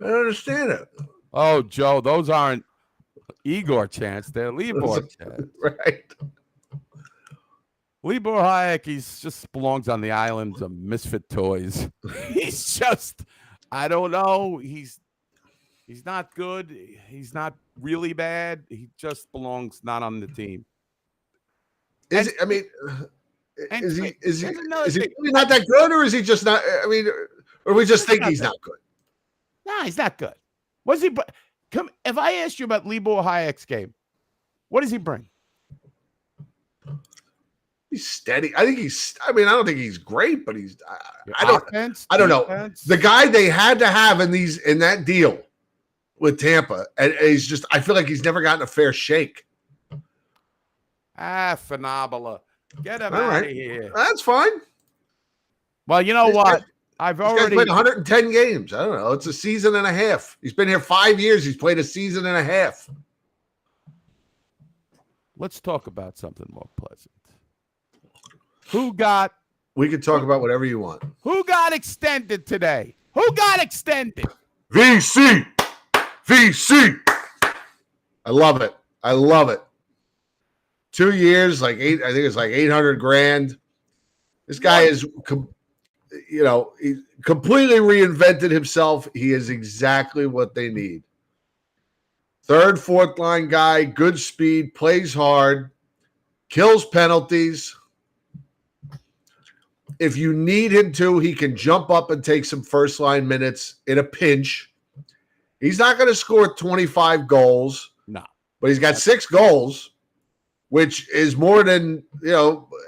I don't understand it. Oh, Joe, those aren't Igor chants. They're Libor chants. Right. Libor Hayek, he's just belongs on the islands of misfit toys. He's just, I don't know. He's not good. He's not really bad. He just belongs not on the team. Is he really not that good, or is he just not? I mean, or we just think he's not good? No, he's not good. What's he? Come, if I asked you about Libor Hayek's game, what does he bring? He's steady. I don't think he's great, but he's. I don't know. The guy they had to have in that deal with Tampa, and he's just. I feel like he's never gotten a fair shake. Phenomenal. Get him out of here. That's fine. Well, you know what? I've already played 110 games. I don't know. It's a season and a half. He's been here 5 years. He's played a season and a half. Let's talk about something more pleasant. We can talk about whatever you want. Who got extended today? Who got extended? VC. I love it. 2 years, I think it's like $800,000. This guy is, he completely reinvented himself. He is exactly what they need. Third, fourth line guy, good speed, plays hard, kills penalties. If you need him to, he can jump up and take some first line minutes in a pinch. He's not going to score 25 goals. No. But he's got 6 goals, which is more than,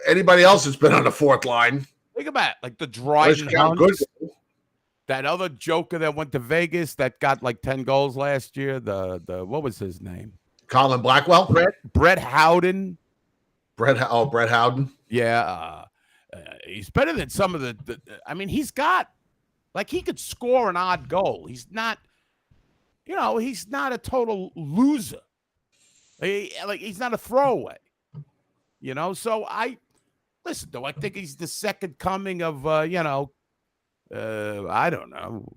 anybody else that's been on the fourth line. Think about it. Like the Dryden Hunts, that other joker that went to Vegas that got like 10 goals last year. The what was his name? Colin Blackwell? Brett Howden. Brett Howden? Yeah. He's better than some of the he's got, he could score an odd goal. He's not, he's not a total loser. He's not a throwaway. So do I think he's the second coming of, I don't know,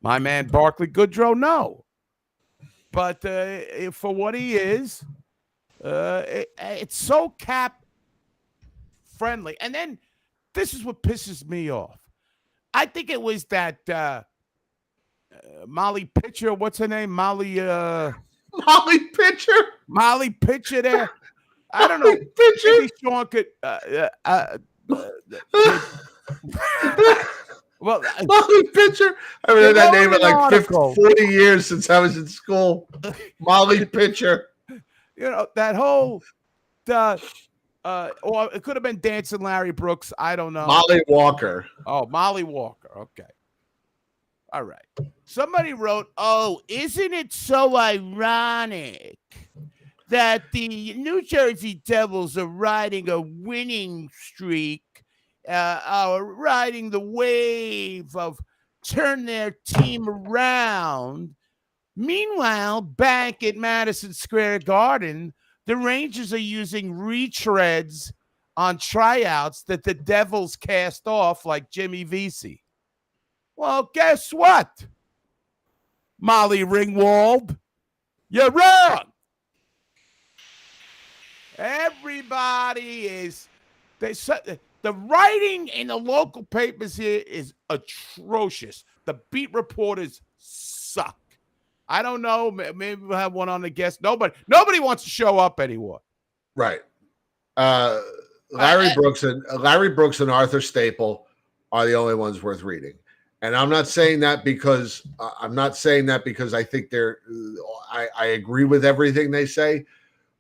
my man Barclay Goodrow? No. But for what he is, it's so cap friendly. And then this is what pisses me off. I think it was that Molly Pitcher. What's her name? Molly Pitcher. Molly Pitcher there. I don't know. Maybe Sean could. Well, Molly Pitcher. I've heard that name in like 40 years since I was in school. Molly Pitcher. That whole. Or it could have been Dancing Larry Brooks. I don't know. Molly Walker. Oh, Molly Walker. Okay. All right. Somebody wrote, isn't it so ironic that the New Jersey Devils are riding a winning streak, are riding the wave of turn their team around. Meanwhile, back at Madison Square Garden, the Rangers are using retreads on tryouts that the Devils cast off like Jimmy Vesey. Well, guess what, Molly Ringwald? You're wrong. Everybody is – the writing in the local papers here is atrocious. The beat reporters suck. I don't know. Maybe we'll have one on the guest. Nobody wants to show up anymore. Right. Larry Brooks and Arthur Staple are the only ones worth reading. And I'm not saying that because I think I agree with everything they say,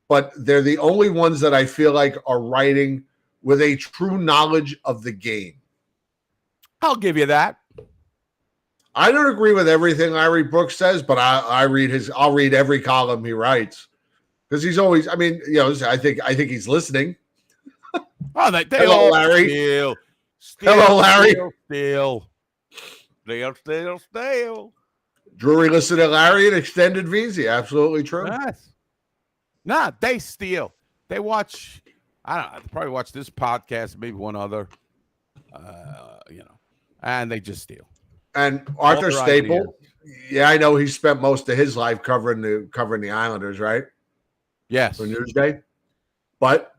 but they're the only ones that I feel like are writing with a true knowledge of the game. I'll give you that. I don't agree with everything Larry Brooks says, but I'll read every column he writes because he's always. I mean, I think he's listening. Oh, they Hello, all Larry. steal. Hello, Larry. Steal. Drury listened to Larry and extended VZ. Absolutely true. Yes. Nah, they steal. They watch. I don't know. They probably watch this podcast, maybe one other. And they just steal. And Arthur their Staple, I know he spent most of his life covering the Islanders, right? Yes. For Newsday. But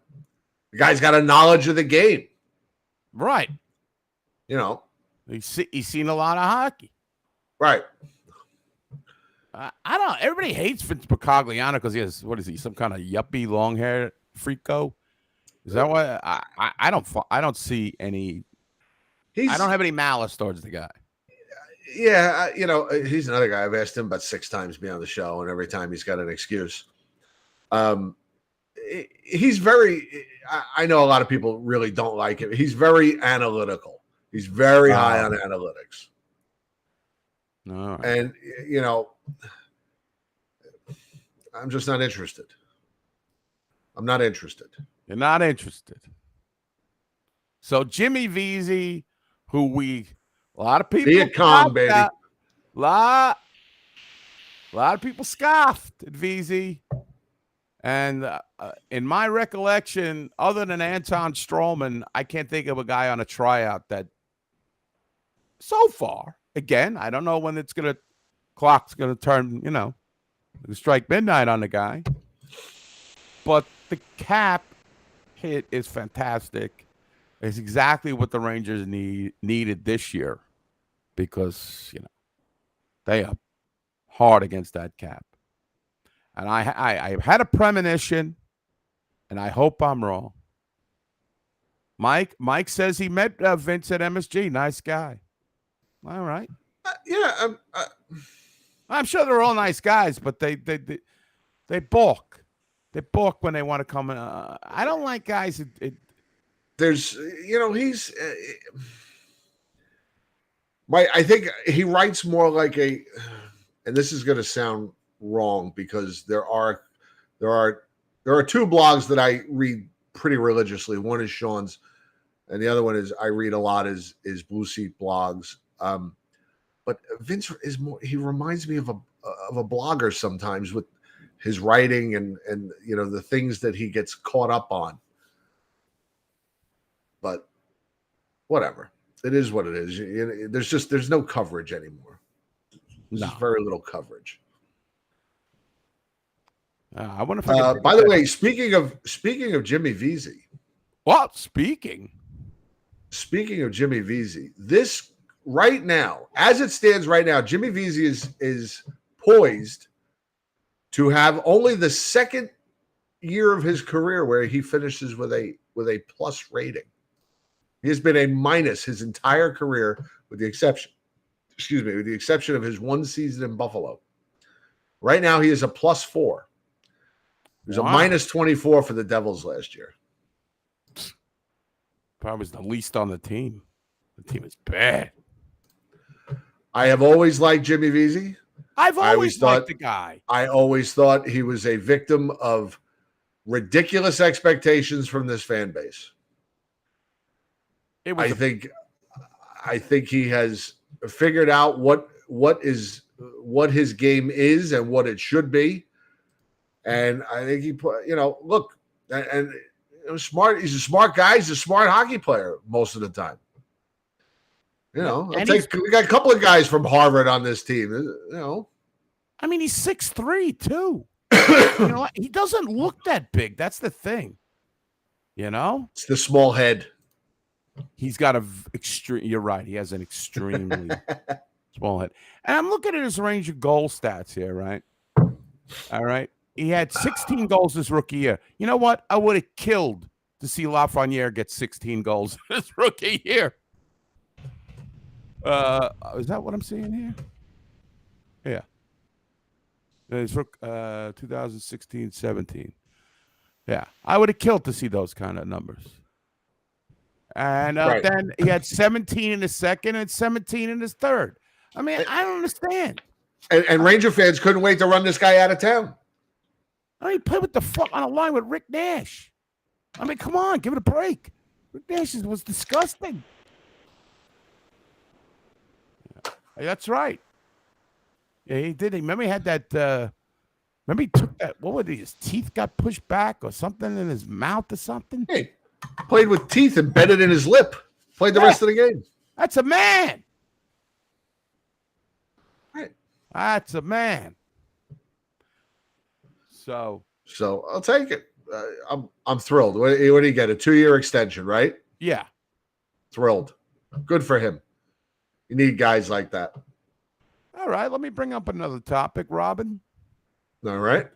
the guy's got a knowledge of the game. Right. He's seen a lot of hockey. Right. I don't. Everybody hates Vince Picagliano because he has, what is he? Some kind of yuppie long hair freako. Is that why? I don't see any. I don't have any malice towards the guy. Yeah, he's another guy. I've asked him about 6 times to be on the show, and every time he's got an excuse. He's very. I know a lot of people really don't like him. He's very analytical. He's very high on analytics. All right. And I'm just not interested. I'm not interested. You're not interested. So Jimmy Vesey, who a lot of people, Viet Cong, baby. A lot of people scoffed at Vesey, and in my recollection, other than Anton Stroman, I can't think of a guy on a tryout that, so far, again, I don't know when clock's gonna turn, strike midnight on the guy, but the cap hit is fantastic. It's exactly what the Rangers needed this year because, they are hard against that cap. And I've had a premonition, and I hope I'm wrong. Mike says he met Vince at MSG. Nice guy. All right. I'm sure they're all nice guys, but they balk. They balk when they want to come. I don't like guys. There's, he's. I think he writes more like and this is going to sound wrong because there are 2 blogs that I read pretty religiously. One is Sean's, and the other one I read a lot is Blue Seat blogs. But Vince is more. He reminds me of a blogger sometimes with his writing and the things that he gets caught up on. But whatever, it is what it is. There's no coverage anymore. There's very little coverage. I wonder if I can by the way, speaking of Jimmy Vesey. What? Speaking of Jimmy Vesey, this right now, as it stands right now, Jimmy Vesey is poised to have only the second year of his career where he finishes with a plus rating. He has been a minus his entire career, with the exception of his one season in Buffalo. Right now, he is a +4. He was a -24 for the Devils last year. Probably was the least on the team. The team is bad. I have always liked Jimmy Vesey. I've always liked the guy. I always thought he was a victim of ridiculous expectations from this fan base. I think he has figured out what his game is and what it should be, and I think he put look and smart. He's a smart guy. He's a smart hockey player most of the time. We got a couple of guys from Harvard on this team. I mean, he's 6'3" too. He doesn't look that big. That's the thing. It's the small head. He's got you're right. He has an extremely small head. And I'm looking at his range of goal stats here, right? All right. He had 16 goals his rookie year. You know what? I would have killed to see Lafreniere get 16 goals his rookie year. Is that what I'm seeing here? Yeah. It's 2016-17. Yeah. I would have killed to see those kind of numbers. And Right. then he had 17 in his second and 17 in his third. I mean, I don't understand. And Ranger fans couldn't wait to run this guy out of town. I mean, he played with the fuck on a line with Rick Nash. I mean, come on, give it a break. Rick Nash was disgusting. Yeah, that's right. Yeah, he did. Remember he had that. Remember he took that. What was it? His teeth got pushed back or something in his mouth or something. Hey, played with teeth embedded in his lip. Played the rest of the game. That's a man. Right. That's a man. So I'll take it. I'm thrilled. What did he get? A 2-year extension, right? Yeah. Thrilled. Good for him. You need guys like that. All right. Let me bring up another topic, Robin. All right.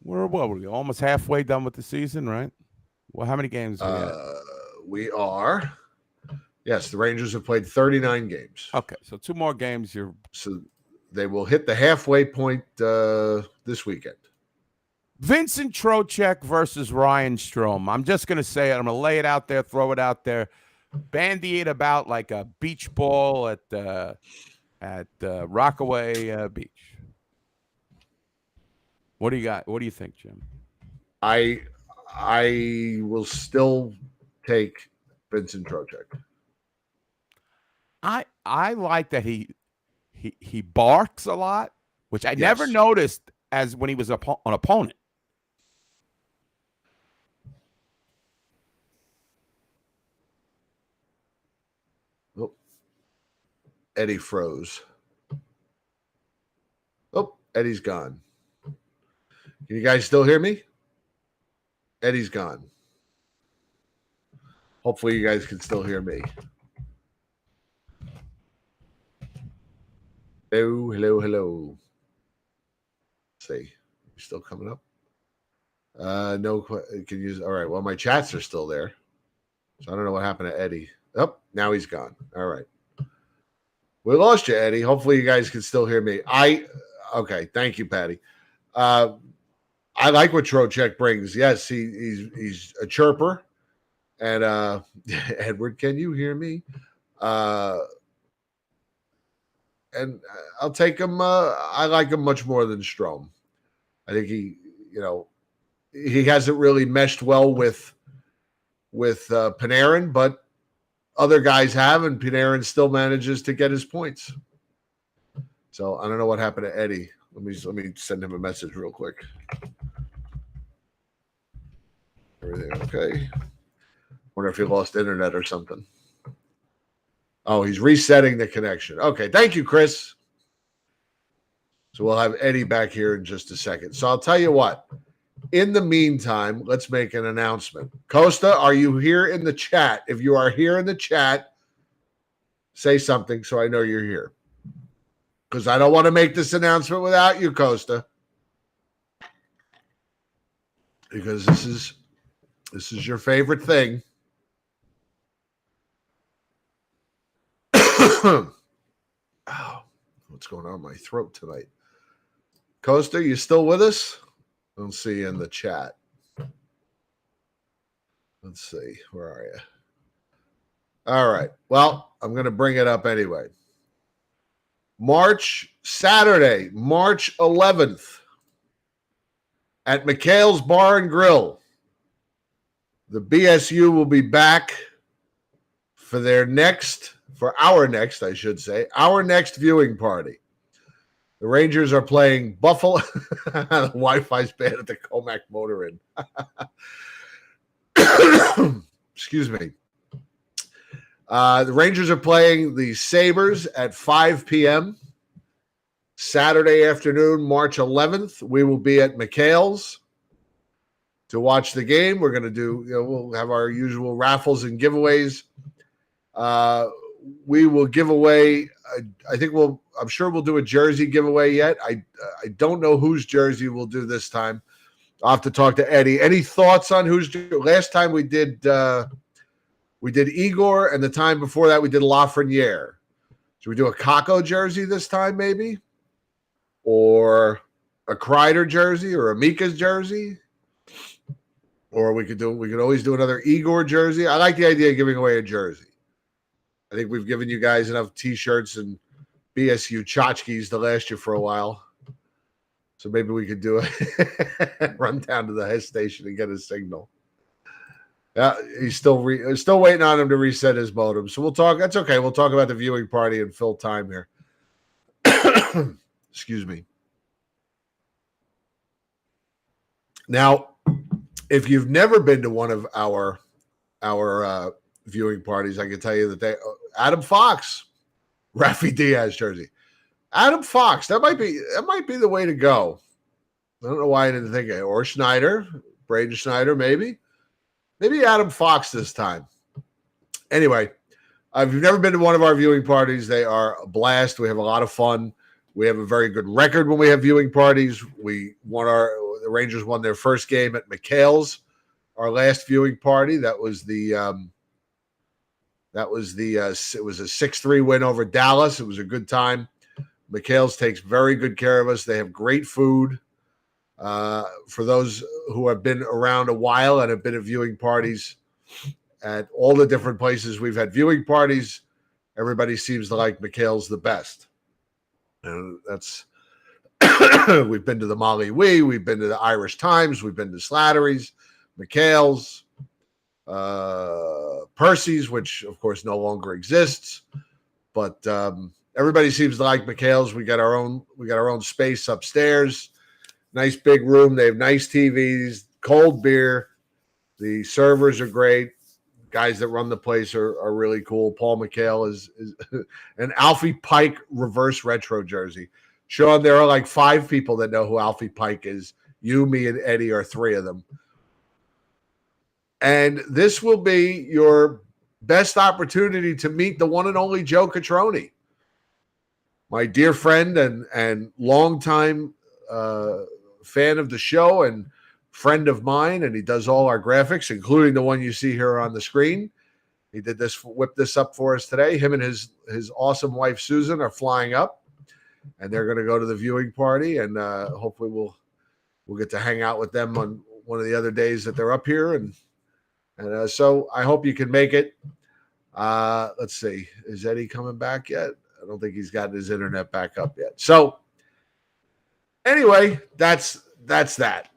We're almost halfway done with the season, right? Well, how many games? We are. Yes, the Rangers have played 39 games. Okay, so 2 more games. So they will hit the halfway point this weekend. Vincent Trocheck versus Ryan Strome. I'm just going to say it. I'm going to lay it out there, throw it out there, bandy it about like a beach ball at Rockaway Beach. What do you got? What do you think, Jim? I will still take Vincent Trocheck. I like that he barks a lot, which I never noticed as when he was an opponent. Oh, Eddie froze. Oh, Eddie's gone. Can you guys still hear me? Eddie's gone. Hopefully you guys can still hear me. Hello. Let's see. You still coming up? No, can you? All right. Well, my chats are still there. So I don't know what happened to Eddie. Oh, now he's gone. All right. We lost you, Eddie. Hopefully you guys can still hear me. Okay. Thank you, Patty. I like what Trocheck brings. Yes, he's a chirper. And Edward, can you hear me? And I'll take him. I like him much more than Strome. I think he hasn't really meshed well with Panarin, but other guys have, and Panarin still manages to get his points. So I don't know what happened to Eddie. Let me send him a message real quick. Everything okay? Wonder if he lost internet or something. Oh, he's resetting the connection. Okay, thank you, Chris. So we'll have Eddie back here in just a second. So I'll tell you what. In the meantime, let's make an announcement. Costa, are you here in the chat? If you are here in the chat, say something so I know you're here. Because I don't want to make this announcement without you, Costa. Because this is your favorite thing. Oh, what's going on in my throat tonight? Costa, you still with us? I don't see you in the chat. Let's see. Where are you? All right. Well, I'm going to bring it up anyway. Saturday, March 11th at McHale's Bar and Grill. The BSU will be back for our next viewing party. The Rangers are playing Buffalo. The Wi-Fi's bad at the Comac Motor Inn. Excuse me. The Rangers are playing the Sabres at 5 p.m. Saturday afternoon, March 11th. We will be at McHale's to watch the game. We're going to we'll have our usual raffles and giveaways. we will give away. I'm sure we'll do a jersey giveaway yet. I don't know whose jersey we'll do this time. I'll have to talk to Eddie. Any thoughts on whose? Last time we did Igor, and the time before that we did Lafreniere. Should we do a Kako jersey this time, maybe, or a Kreider jersey, or a Mika's jersey, or we could always do another Igor jersey. I like the idea of giving away a jersey. I think we've given you guys enough T-shirts and BSU tchotchkes to last you for a while. So maybe we could do a run down to the Hess station and get a signal. Yeah, he's still waiting on him to reset his modem. So we'll talk. That's okay. We'll talk about the viewing party and fill time here. Excuse me. Now, if you've never been to one of our viewing parties, I can tell you that Adam Fox, Rafi Diaz jersey. Adam Fox, that might be the way to go. I don't know why I didn't think of it. Or Schneider, Braden Schneider, maybe Adam Fox this time. Anyway, if you've never been to one of our viewing parties, they are a blast. We have a lot of fun. We have a very good record when we have viewing parties. The Rangers won their first game at McHale's, our last viewing party. It was a 6-3 win over Dallas. It was a good time. McHale's takes very good care of us. They have great food. For those who have been around a while and have been at viewing parties at all the different places we've had viewing parties, everybody seems to like McHale's the best. And that's we've been to the Molly Wee, we've been to the Irish Times, we've been to Slattery's, McHale's, Percy's, which of course no longer exists, but everybody seems to like McHale's. We got our own space upstairs. Nice big room. They have nice TVs, cold beer. The servers are great. Guys that run the place are really cool. Paul McHale is an Alfie Pike reverse retro jersey. Sean, there are like 5 people that know who Alfie Pike is. You, me, and Eddie are 3 of them. And this will be your best opportunity to meet the one and only Joe Catroni, my dear friend and longtime fan of the show and friend of mine, and he does all our graphics, including the one you see here on the screen. He whipped this up for us today. Him and his awesome wife Susan are flying up, and they're going to go to the viewing party, and hopefully we'll get to hang out with them on one of the other days that they're up here, and so I hope you can make it. Let's see, is Eddie coming back yet? I don't think he's gotten his internet back up yet. So anyway, that's that.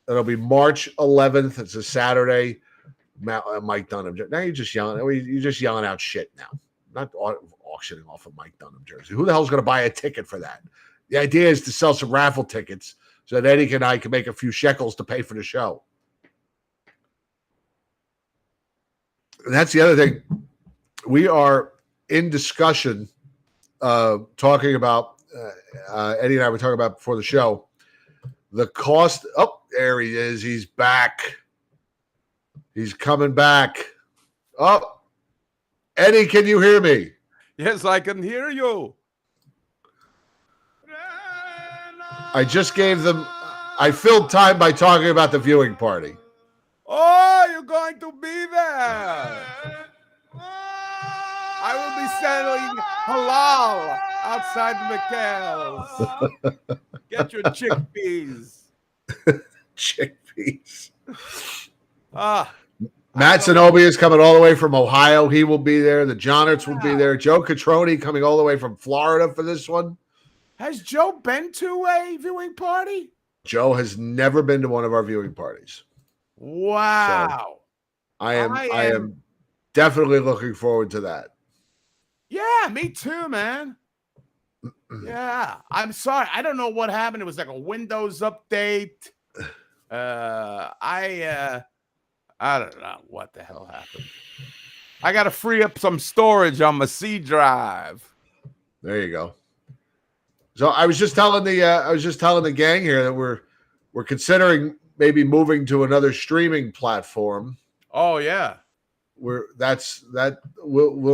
It'll be March 11th. It's a Saturday. Mike Dunham. Now you're just yelling out shit now. Not auctioning off a Mike Dunham jersey. Who the hell's going to buy a ticket for that? The idea is to sell some raffle tickets so that Eddie and I can make a few shekels to pay for the show. And that's the other thing. We are in discussion talking about, Eddie and I were talking about before the show, the cost. Oh, there he is. He's back. He's coming back. Oh, Eddie, can you hear me? Yes, I can hear you. I just gave them, I filled time by talking about the viewing party. Oh, you're going to be there. I will be selling halal outside McHale's. Get your chickpeas. Chickpeas. Ah, Matt Zanobi is coming all the way from Ohio. He will be there. The Johnerts will be there. Joe Catroni coming all the way from Florida for this one. has Joe been to a viewing party? Joe has never been to one of our viewing parties. Wow. So I am definitely looking forward to that. Yeah, me too, man. Yeah, I'm sorry. I don't know what happened. It was like a Windows update. I don't know what the hell happened. I got to free up some storage on my C drive. There you go. So I was just telling the gang here that we're considering maybe moving to another streaming platform. Oh yeah. We'll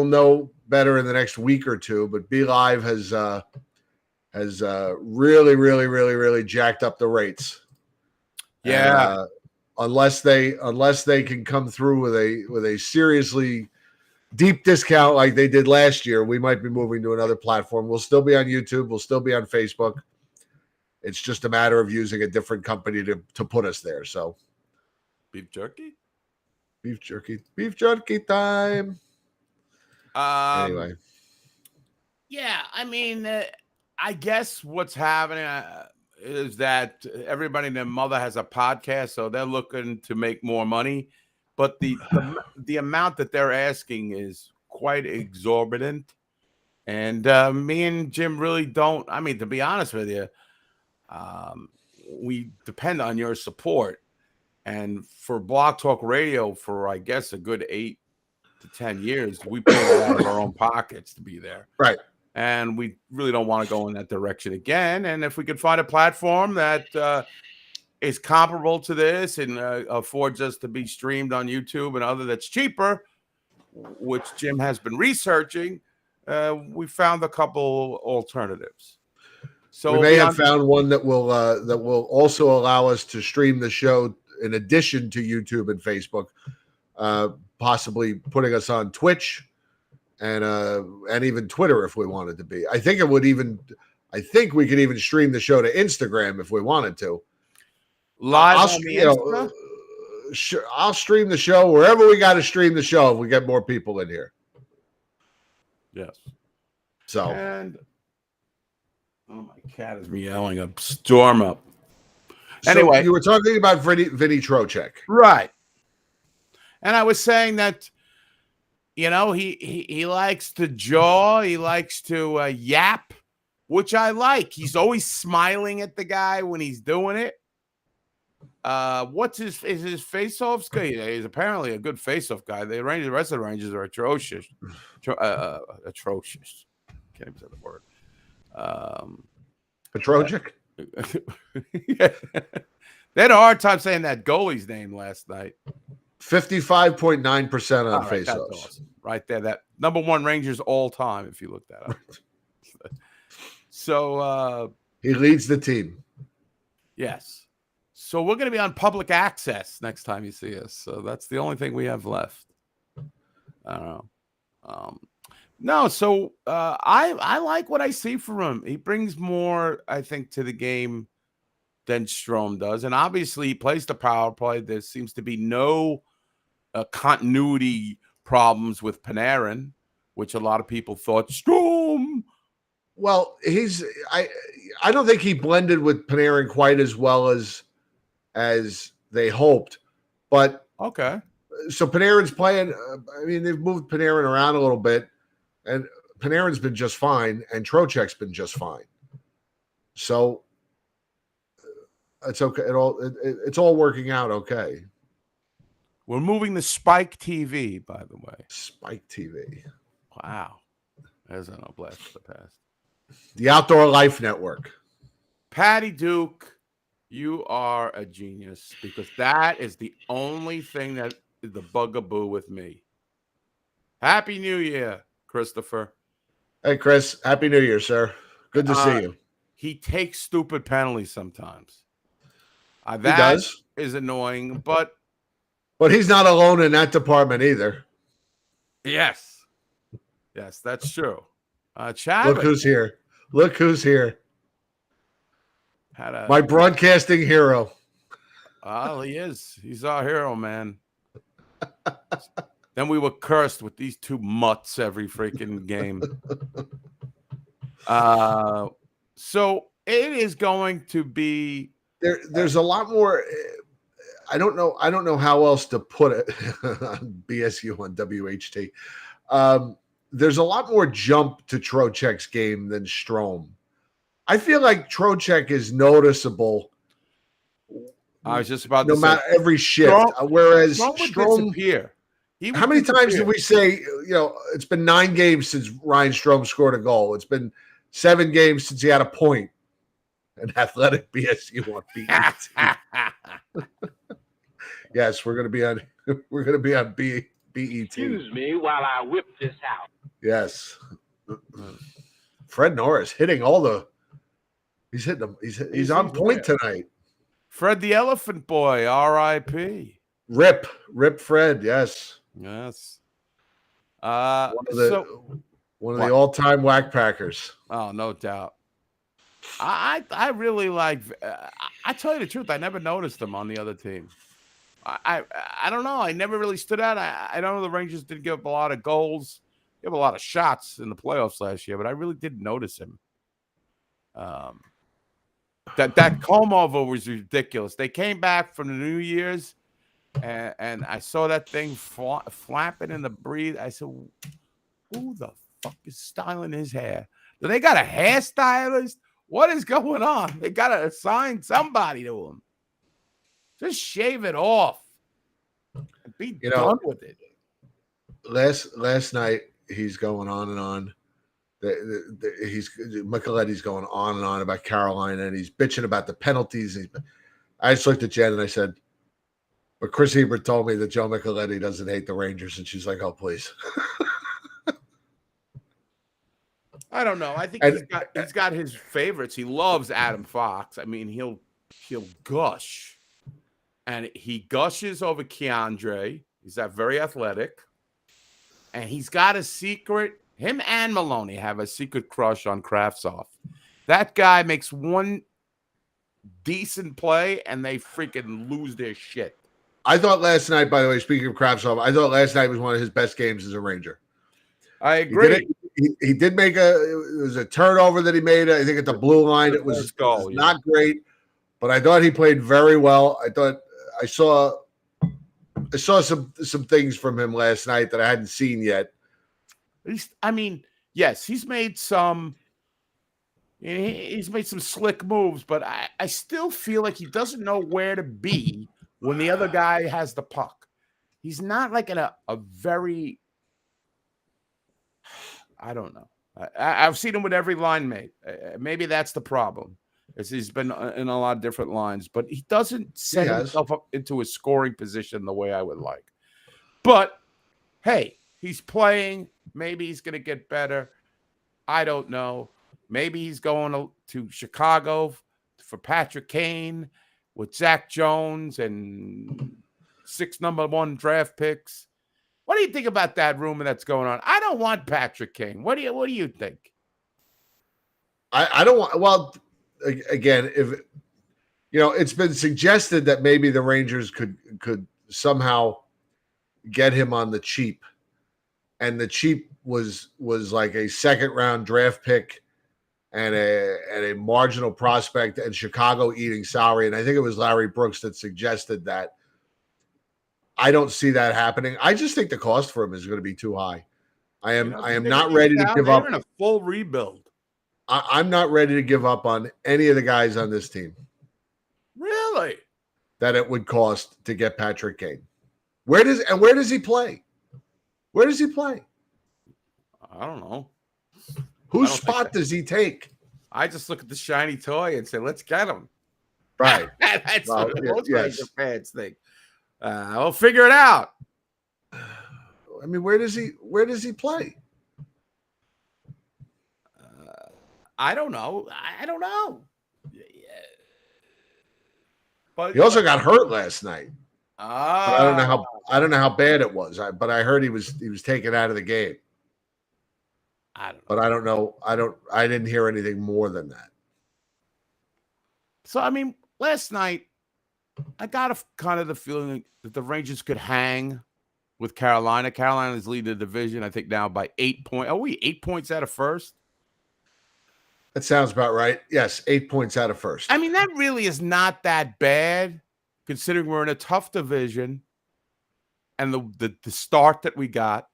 know better in the next week or two, but Be Live has really jacked up the rates. Yeah. And, unless they can come through with a seriously deep discount like they did last year, we might be moving to another platform. We'll still be on YouTube. We'll still be on Facebook. It's just a matter of using a different company to put us there. So Beef jerky time. Anyway. Yeah, I mean, I guess what's happening is that everybody and their mother has a podcast, so they're looking to make more money. But the amount that they're asking is quite exorbitant. And me and Jim really don't. I mean, to be honest with you, we depend on your support. And for Blog Talk Radio, for I guess a good 8 to 10 years, we paid it out of our own pockets to be there. Right. And we really don't want to go in that direction again. And if we could find a platform that is comparable to this and affords us to be streamed on YouTube and other that's cheaper, which Jim has been researching, we found a couple alternatives. So we may have found one that will also allow us to stream the show in addition to YouTube and Facebook, possibly putting us on Twitch and even Twitter if we wanted to be. I think we could even stream the show to Instagram if we wanted to. Live on the Insta? I'll stream the show wherever we got to stream the show if we get more people in here. Yes. So. And my cat is meowing a storm up. So anyway, you were talking about Vinny Trocheck, right? And I was saying that, you know, he likes to jaw, he likes to yap, which I like. He's always smiling at the guy when he's doing it. What's his face-offs? He's apparently a good face-off guy. The rest of the Rangers are atrocious. Atrocious. Can't even say the word. Petrovic. Yeah. They had a hard time saying that goalie's name last night. 55.9% on faceoffs. Awesome. Right there, that number one Rangers all time. If you look that up. So he leads the team. Yes. So we're going to be on public access next time you see us. So that's the only thing we have left. I don't know. No, so I like what I see from him. He brings more, I think, to the game than Strome does. And obviously he plays the power play. There seems to be no continuity problems with Panarin, which a lot of people thought Strome. Well, I don't think he blended with Panarin quite as well as they hoped. But okay. So Panarin's playing. I mean, they've moved Panarin around a little bit. And Panarin's been just fine, and Trocheck's been just fine. So it's okay. It's all working out okay. We're moving to Spike TV, by the way. Spike TV. Wow. There's a blast for the past. The Outdoor Life Network. Patty Duke, you are a genius because that is the only thing that is the bugaboo with me. Happy New Year, Christopher. Hey, Chris. Happy New Year, sir. Good to see you. He takes stupid penalties sometimes. He does. Is annoying, but he's not alone in that department either. Yes, that's true. Chad, look who's here. My broadcasting hero. Oh, he is. He's our hero, man. Then we were cursed with these two mutts every freaking game. So it is going to be there's a lot more. I don't know how else to put it on BSU on WHT. There's a lot more jump to Trocheck's game than Strome. I feel like Trocheck is noticeable. I was just about to say. No matter every shift. Whereas Strome disappear. How many times did we say, it's been 9 games since Ryan Strome scored a goal. It's been 7 games since he had a point. An athletic BSU on BET. Yes, we're going to be on BET. Excuse me while I whip this out. Yes. Fred Norris hitting all the. He's hitting them. He's on point tonight. Fred the Elephant Boy, R.I.P. Rip Fred. Yes. Yes. One of the all-time whack packers. Oh, no doubt. I really like. I tell you the truth, I never noticed him on the other team. I don't know. I never really stood out. I don't know the Rangers did give up a lot of goals, give a lot of shots in the playoffs last year, but I really didn't notice him. That comb-over was ridiculous. They came back from the New Year's, and I saw that thing flapping in the breeze. I said, who the fuck is styling his hair? Do they got a hairstylist? What is going on? They got to assign somebody to him. Just shave it off and be done with it. Last night, he's going on and on. Micheletti's going on and on about Carolina, and he's bitching about the penalties. I just looked at Jen and I said, but Chris Hebert told me that Joe Micheletti doesn't hate the Rangers, and she's like, oh, please. I don't know. I think he's got his favorites. He loves Adam Fox. I mean, he'll gush, and he gushes over Keandre. He's that very athletic, and he's got a secret. Him and Maloney have a secret crush on Kravtsov. That guy makes one decent play, and they freaking lose their shit. I thought last night, by the way, speaking of Kravtsov, I thought last night was one of his best games as a Ranger. I agree. He did make it was a turnover that he made. I think at the blue line, it was not great, but I thought he played very well. I saw some things from him last night that I hadn't seen yet. Yes, he's made some slick moves, but I still feel like he doesn't know where to be when the other guy has the puck. He's not like in a very, I don't know. I've seen him with every line mate. Maybe that's the problem. He's been in a lot of different lines, but he doesn't set himself up into a scoring position the way I would like. But, hey, he's playing. Maybe he's going to get better. I don't know. Maybe he's going to Chicago for Patrick Kane with Zach Jones and 6 number 1 draft picks. What do you think about that rumor that's going on? I don't want Patrick Kane. What do you think? I don't want. Well, again, if it's been suggested that maybe the Rangers could somehow get him on the cheap, and the cheap was like a second-round draft pick and a marginal prospect, and Chicago eating salary. And I think it was Larry Brooks that suggested that. I don't see that happening. I just think the cost for him is going to be too high. I am not ready to give up. In a full rebuild. I'm not ready to give up on any of the guys on this team. Really? That it would cost to get Patrick Kane. Where does he play? Where does he play? I don't know. Whose spot does he take? I just look at the shiny toy and say, let's get him. Right. That's what most Ranger fans think. We'll figure it out. I mean, where does he play? I don't know. But he also got hurt last night. I don't know how bad it was. But I heard he was taken out of the game. I don't know. But I don't know. I didn't hear anything more than that. So I mean, last night I got kind of the feeling that the Rangers could hang with Carolina. Carolina's leading the division, I think, now by 8 points. Are we 8 points out of first? That sounds about right. Yes, 8 points out of first. I mean, that really is not that bad, considering we're in a tough division and the start that we got.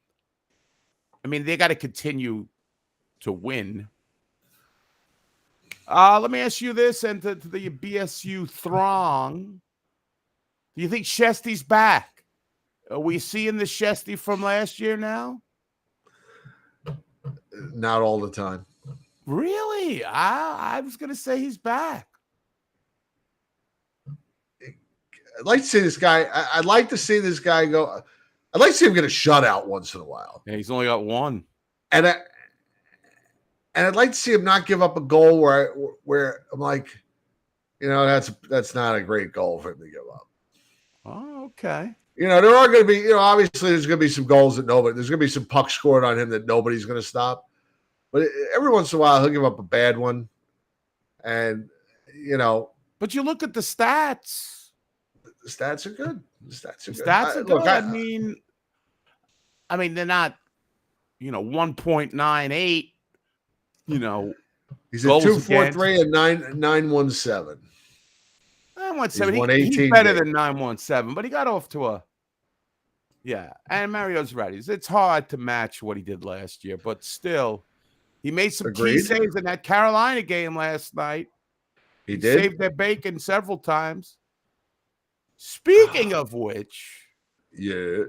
I mean, they got to continue to win. Let me ask you this, and to the BSU throng. Do you think Shesty's back? Are we seeing the Shesty from last year now? Not all the time. Really? I was going to say he's back. I'd like to see this guy. I'd like to see this guy go. I'd like to see him get a shutout once in a while. Yeah, he's only got one. and I'd like to see him not give up a goal where I'm like, that's not a great goal for him to give up. Oh, okay. There are going to be, obviously there's going to be some goals that there's going to be some pucks scored on him that nobody's going to stop. But every once in a while, he'll give up a bad one. And, But you look at the stats. The stats are good. The stats are good. Stats are good. I mean, they're not, 1.98, He's at 243 and 917. 917. He's better than 917, but he got off to a. Yeah, and Mario's right. It's hard to match what he did last year, but still, he made some key saves in that Carolina game last night. He did. Saved their bacon several times. Speaking of which, yeah.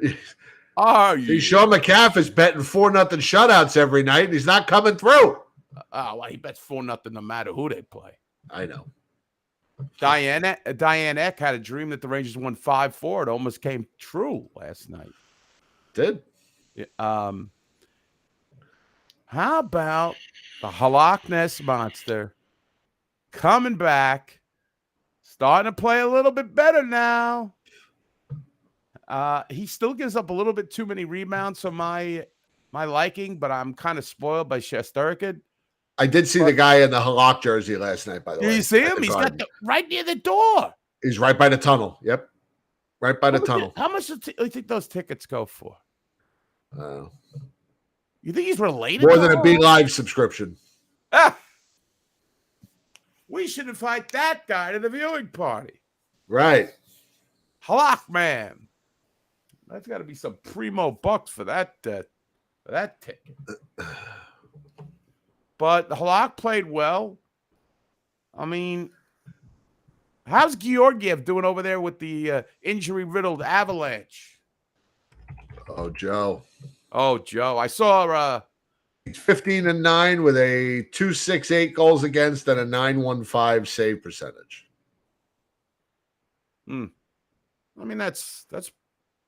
Sean McCaff is betting 4-0 shutouts every night, and he's not coming through. Well, he bets 4-0 no matter who they play. I know. Diane Eck had a dream that the Rangers won 5-4. It almost came true last night. Did. How about the Halak Ness monster coming back, starting to play a little bit better now? He still gives up a little bit too many rebounds for my liking, but I'm kind of spoiled by Shesterkin. I did see the guy in the Halak jersey last night, by the way. Did you see him? He's got right near the door. He's right by the tunnel. Yep. Right by the tunnel. How much do you think those tickets go for? You think he's related? More than a B Live subscription. We should invite that guy to the viewing party. Right. Halak, man. That's got to be some primo bucks for that ticket. But Halak played well. I mean, how's Georgiev doing over there with the injury-riddled Avalanche? Oh, Joe. I saw he's 15-9 with a 2.68 goals against and a 9.15 save percentage. I mean, that's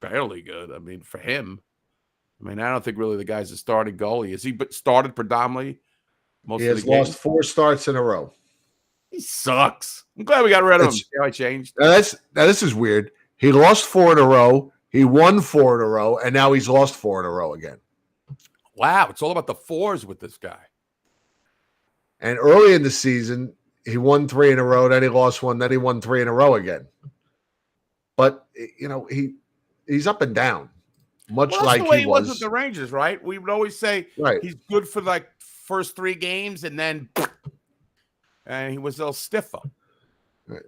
barely good. I mean, for him. I mean, I don't think really the guy's a starting goalie. Is he started predominantly? He has lost 4 starts in a row. He sucks. I'm glad we got rid of him. See how I changed? Now this is weird. He lost 4 in a row. He won 4 in a row, and now he's lost 4 in a row again. Wow, it's all about the fours with this guy. And early in the season, he won 3 in a row, then he lost 1, then he won 3 in a row again. But he's up and down, much like the way he was with the Rangers, right? We would always say he's good for like first 3 games, and then he was a little stiffer. Right.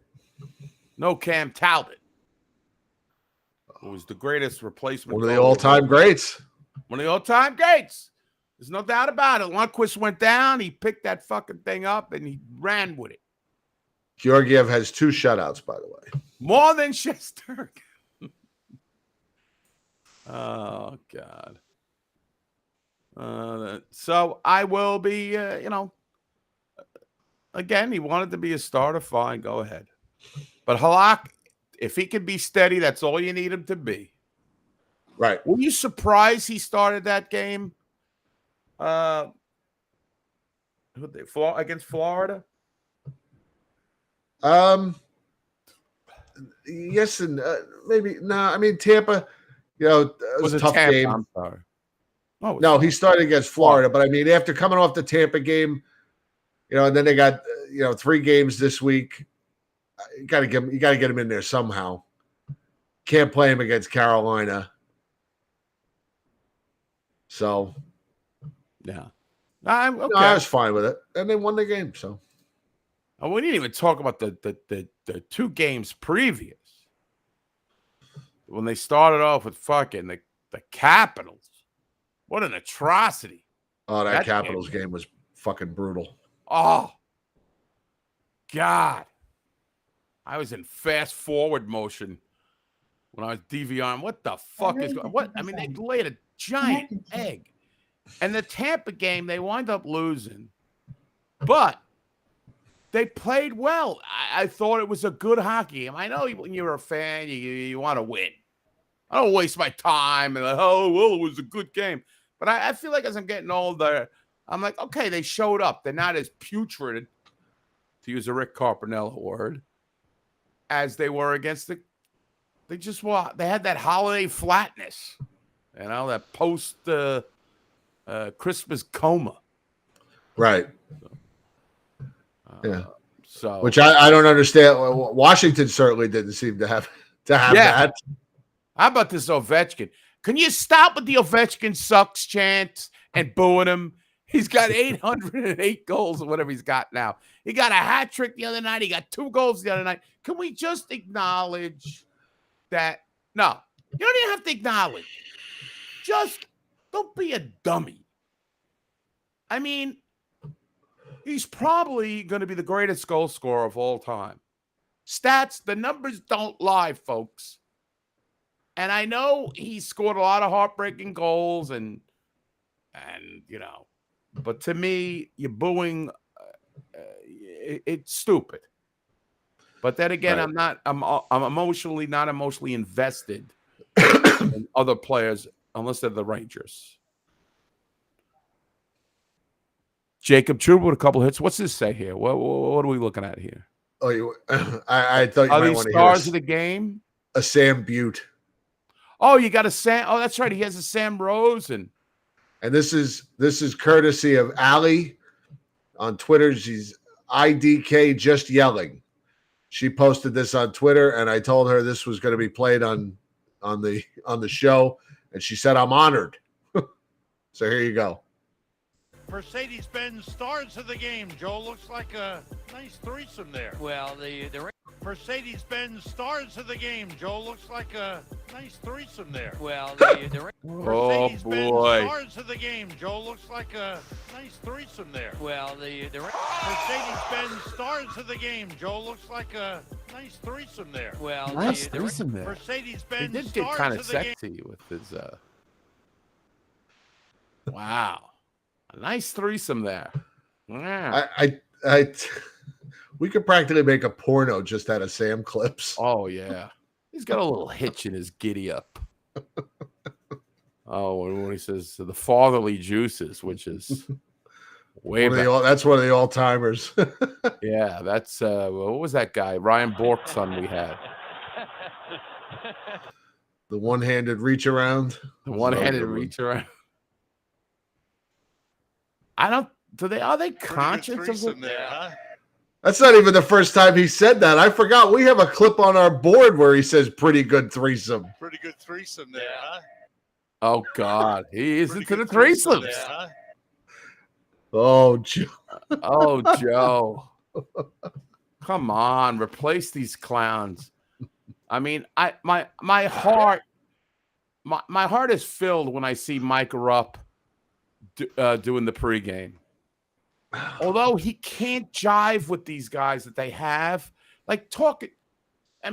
No Cam Talbot, who was the greatest replacement. One of the all-time greats. One of the all-time greats. There's no doubt about it. Lundqvist went down. He picked that fucking thing up, and he ran with it. Georgiev has 2 shutouts, by the way. More than Shesterkin. Oh, God. So I will be, again, he wanted to be a starter. Fine, go ahead. But Halak, if he can be steady, that's all you need him to be. Right. Were you surprised he started that game against Florida? Yes, and maybe no. I mean, Tampa, it was a tough game. I'm sorry. Oh, no, he started against Florida, but I mean, after coming off the Tampa game, and then they got 3 games this week. You got to get him in there somehow. Can't play him against Carolina. So, yeah, I'm okay. No, I was fine with it, and they won the game. So, we didn't even talk about the 2 games previous when they started off with fucking the Capitals. What an atrocity! Oh, that Capitals game was fucking brutal. Oh, God! I was in fast forward motion when I was DVRing. What the fuck is going? What I mean, they laid a giant egg, and the Tampa game they wind up losing, but they played well. I thought it was a good hockey game. I know when you're a fan, you want to win. I don't waste my time and it was a good game. But I feel like as I'm getting older, I'm like, okay, they showed up. They're not as putrid, to use a Rick Carpinello word, as they were against the. They just they had that holiday flatness, that post Christmas coma. Right. Yeah. So, which I don't understand. Washington certainly didn't seem to have that. How about this Ovechkin? Can you stop with the Ovechkin sucks chant and booing him? He's got 808 goals or whatever he's got now. He got a hat trick the other night. He got 2 goals the other night. Can we just acknowledge that? No, you don't even have to acknowledge. Just don't be a dummy. I mean, he's probably going to be the greatest goal scorer of all time. Stats, the numbers don't lie, folks. And I know he scored a lot of heartbreaking goals and but to me, you're booing. It's stupid. But then again, right. I'm not emotionally invested in other players unless they're the Rangers. Jacob Trouba with a couple hits. What's this say here? What are we looking at here? Oh, I thought you Are might these want to stars hear of the game? a Sam Butte. Oh, you got a Sam. Oh, that's right. He has a Sam Rosen. And this is courtesy of Allie on Twitter. She's IDK just yelling. She posted this on Twitter, and I told her this was going to be played on the show, and she said, "I'm honored." So here you go. Mercedes-Benz stars of the game. Joe, looks like a nice threesome there. Well, the Mercedes-Benz stars of the game. Joe, looks like a nice threesome there. Well, the Mercedes-Benz stars of the game. Joe, looks like a nice threesome there. Well, the Mercedes-Benz stars of the game. Joe, looks like a nice threesome there. Well, Nice threesome there. He Mercedes-Benz did get stars kind of of the game. sexy with his. Wow, a nice threesome there. Wow. We could practically make a porno just out of Sam clips. Oh yeah, he's got a little hitch in his giddy up. Oh, when he says the fatherly juices, which is way back. That's one of the all timers. Yeah, that's what was that guy? Ryan Bork's son we had. The one-handed reach around. The one-handed reach around. Are they conscious of it? There, huh? That's not even the first time he said that. I forgot. We have a clip on our board where he says pretty good threesome. Pretty good threesome there, huh? Oh God, he is into the threesome threesomes. there, huh? Oh, Joe. Oh, Joe. Come on, replace these clowns. I mean, my heart is filled when I see Mike Rupp doing the pregame. Although he can't jive with these guys that they have, like talking to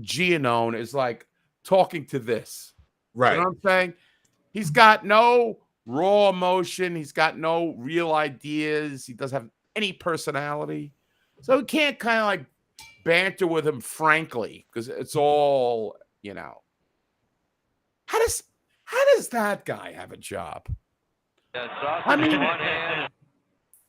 Giannone is like talking to this. Right. You know what I'm saying? He's got no raw emotion. He's got no real ideas. He doesn't have any personality. So he can't kind of like banter with him frankly because it's all, How does that guy have a job? I mean,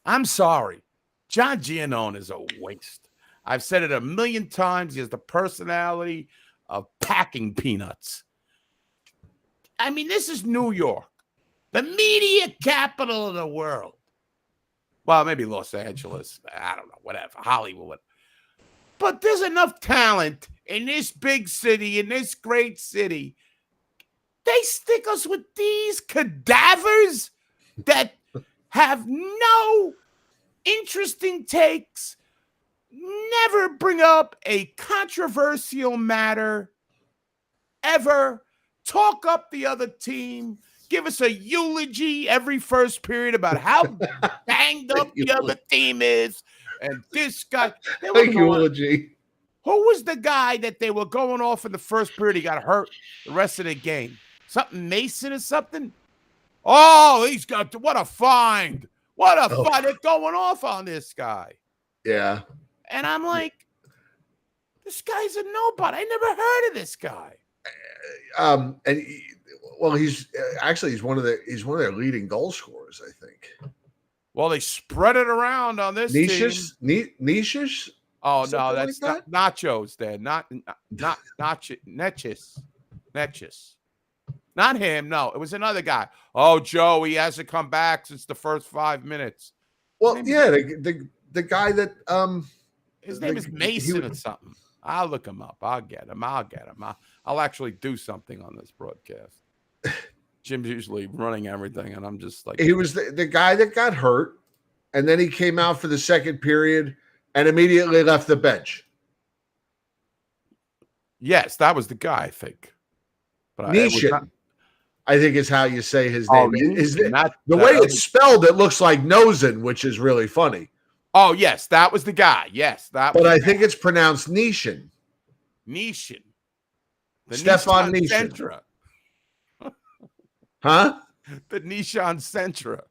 I'm sorry. John Giannone is a waste. I've said it a million times. He has the personality of packing peanuts. I mean, this is New York, the media capital of the world. Well, maybe Los Angeles. I don't know, whatever. Hollywood. But there's enough talent in this big city, in this great city. They stick us with these cadavers that have no interesting takes, never bring up a controversial matter, ever talk up the other team, give us a eulogy every first period about how banged up the other team is, and this guy. Eulogy. Who was the guy that they were going off in the first period? He got hurt the rest of the game. Something Mason or something? Oh, he's got what a find. What a find. They're going off on this guy. Yeah. And I'm like, this guy's a nobody. I never heard of this guy. And Well, he's one of their leading goal scorers, I think. Well, they spread it around on this team. Niches? Oh no, Something that's like not Nacho's there. Not Netches. Not him. No, it was another guy. Oh, Joe, he hasn't come back since the first 5 minutes. Well, yeah, the guy that his name is Mason or something. I'll look him up. I'll get him. I'll actually do something on this broadcast. Jim's usually running everything, and I'm just like, he was the guy that got hurt, and then he came out for the second period and immediately left the bench. Yes, that was the guy, I think. But Nishin, I think is how you say his name. The way it's spelled, it looks like Nosen, which is really funny. Oh, yes, that was the guy. Yes, that was But I think it's pronounced Nishin. Nishin. Stefan Nishin. Huh? The Nishan Sentra.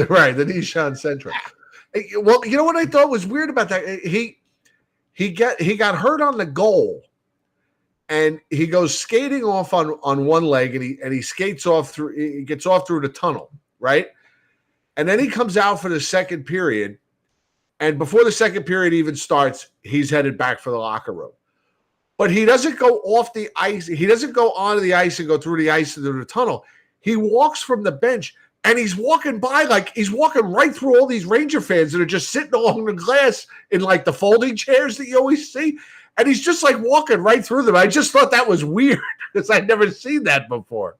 Right, the Nishan Sentra. Well, you know what I thought was weird about that? He got hurt on the goal, and he goes skating off on one leg, and he skates off through. He gets off through the tunnel, right? And then he comes out for the second period, and before the second period even starts, he's headed back for the locker room. But he doesn't go off the ice. He doesn't go onto the ice and go through the ice into the tunnel. He walks from the bench, and he's walking by like he's walking right through all these Ranger fans that are just sitting along the glass in like the folding chairs that you always see. And he's just like walking right through them. I just thought that was weird because I'd never seen that before.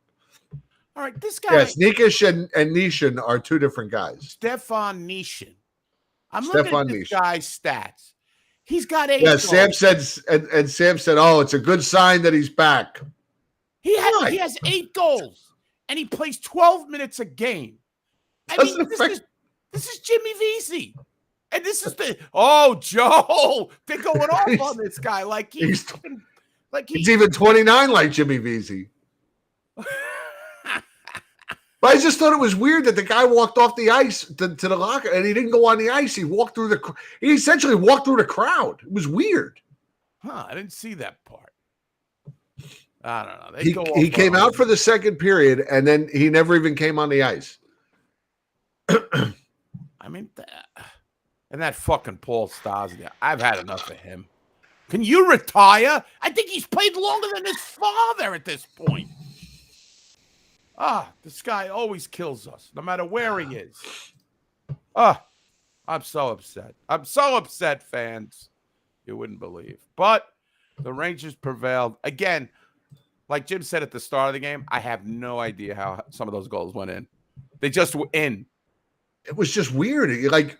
All right, this guy. Yes, Nikish and Nishin are two different guys. Stefan Nishin. I'm looking at this guy's stats. He's got 8 goals. Sam said, and Sam said, "Oh, it's a good sign that he's back." He has 8 goals. And he plays 12 minutes a game. I mean, this is Jimmy Vesey. And this is Joe, they're going off on this guy. Like he's even 29 like Jimmy Vesey. But I just thought it was weird that the guy walked off the ice to the locker, and he didn't go on the ice. He essentially walked through the crowd. It was weird. Huh, I didn't see that part. I don't know. He came out for the second period, and then he never even came on the ice. I mean, and that fucking Paul Stastny, I've had enough of him. Can you retire? I think he's played longer than his father at this point. This guy always kills us, no matter where he is. I'm so upset. I'm so upset, fans. You wouldn't believe. But the Rangers prevailed. Again, like Jim said at the start of the game, I have no idea how some of those goals went in. They just were in. It was just weird. Like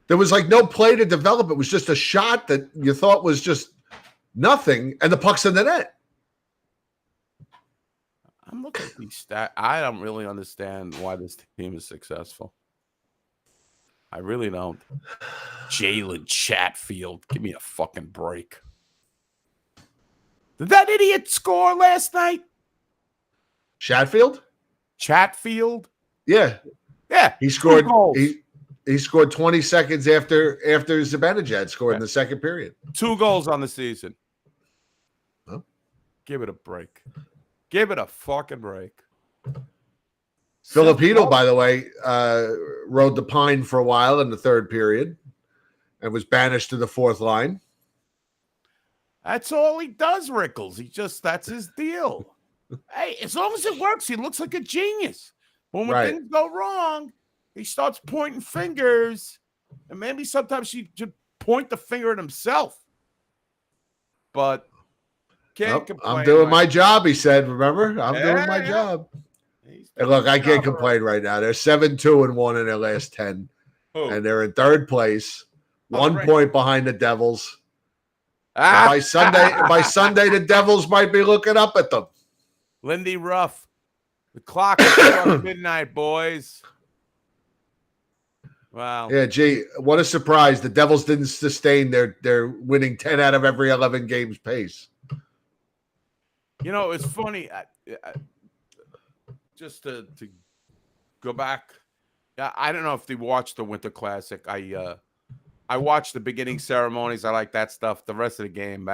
there was like no play to develop. It was just a shot that you thought was just nothing, and the puck's in the net. I'm looking at these stats. I don't really understand why this team is successful. I really don't. Jalen Chatfield, give me a fucking break. Did that idiot score last night? Chatfield? Chatfield? Yeah. Yeah. He scored he scored 20 seconds after Zibanejad scored in the second period. 2 goals on the season. Huh? Give it a break. Give it a fucking break. Filipino, by the way, rode the pine for a while in the third period and was banished to the fourth line. That's all he does, Rickles. That's his deal. Hey, as long as it works, he looks like a genius. But when things go wrong, he starts pointing fingers. And maybe sometimes he should point the finger at himself. But can't complain. I'm doing my job, he said. Remember? I'm doing my job. And look, I can't complain right now. They're 7-2-1 in their last 10. And they're in third place. 1 point behind the Devils. By Sunday, the Devils might be looking up at them. Lindy Ruff. The clock is struck midnight, boys. Wow. Yeah, gee, what a surprise. The Devils didn't sustain their winning 10 out of every 11 games pace. You know, it's funny. Just to go back, I don't know if they watched the Winter Classic. I watched the beginning ceremonies. I like that stuff. The rest of the game,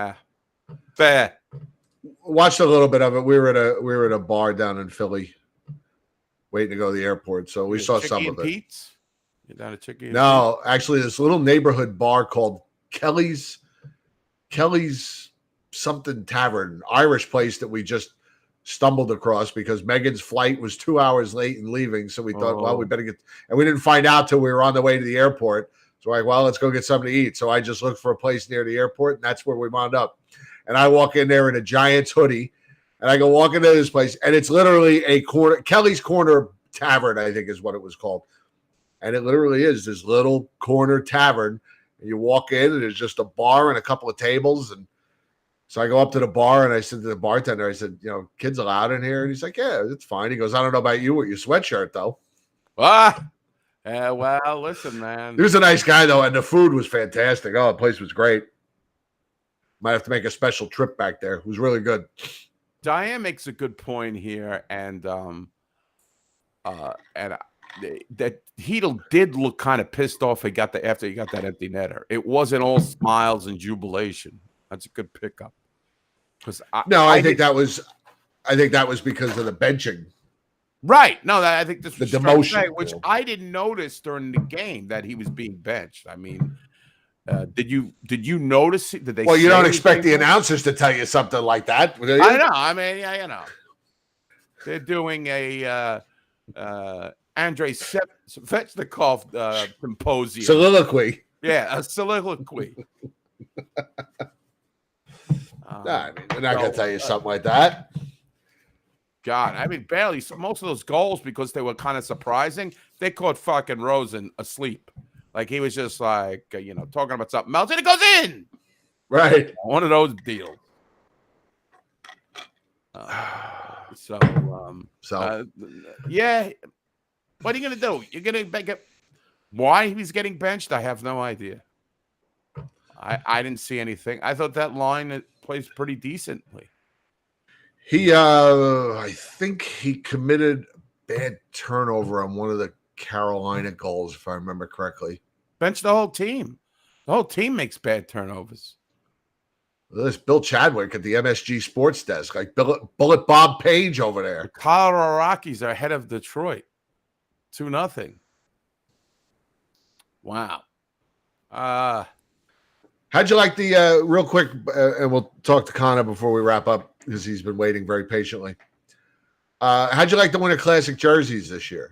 Watched a little bit of it. We were at a bar down in Philly, waiting to go to the airport, so we saw some of it. Pete's? You're down at Chicky and No, actually, this little neighborhood bar called Kelly's something tavern, Irish place that we just stumbled across because Megan's flight was 2 hours late in leaving. So we thought, well, we better get, and we didn't find out till we were on the way to the airport. So we're like, well, let's go get something to eat. So I just looked for a place near the airport, and that's where we wound up. And I walk in there in a Giants hoodie, and I go walk into this place, and it's literally a corner, Kelly's Corner Tavern, I think is what it was called. And it literally is this little corner tavern. And you walk in, and there's just a bar and a couple of tables. And so I go up to the bar, and I said to the bartender, I said, kids allowed in here? And he's like, yeah, it's fine. He goes, I don't know about you with your sweatshirt, though. Well, listen, man. He was a nice guy, though, and the food was fantastic. Oh, the place was great. Might have to make a special trip back there. It was really good. Diane makes a good point here, and that Heedle did look kind of pissed off after he got that empty netter. It wasn't all smiles and jubilation. That's a good pickup. I think that was because of the benching. Right. No, I think this was the demotion, which I didn't notice during the game that he was being benched. I mean, did you notice it? Did they? Well, you don't expect the announcers to tell you something like that. Do you? I know. I mean, they're doing a Andrei Svechnikov symposium. Soliloquy. Yeah, a soliloquy. I mean, they're not going to tell you something like that. God, I mean, barely. Most of those goals, because they were kind of surprising, they caught fucking Rosen asleep. Like, he was just like, talking about something else, and it goes in. Right. One of those deals. Yeah. What are you going to do? You're going to make it. Why he's getting benched, I have no idea. I didn't see anything. I thought that line plays pretty decently. I think he committed bad turnover on one of the Carolina goals, if I remember correctly. Bench the whole team. The whole team makes bad turnovers. There's Bill Chadwick at the MSG Sports Desk, like Bullet Bob Page over there. The Colorado Rockies are ahead of Detroit, 2-0. Wow. How'd you like the real quick? And we'll talk to Connor before we wrap up because he's been waiting very patiently. How'd you like the Winter Classic jerseys this year?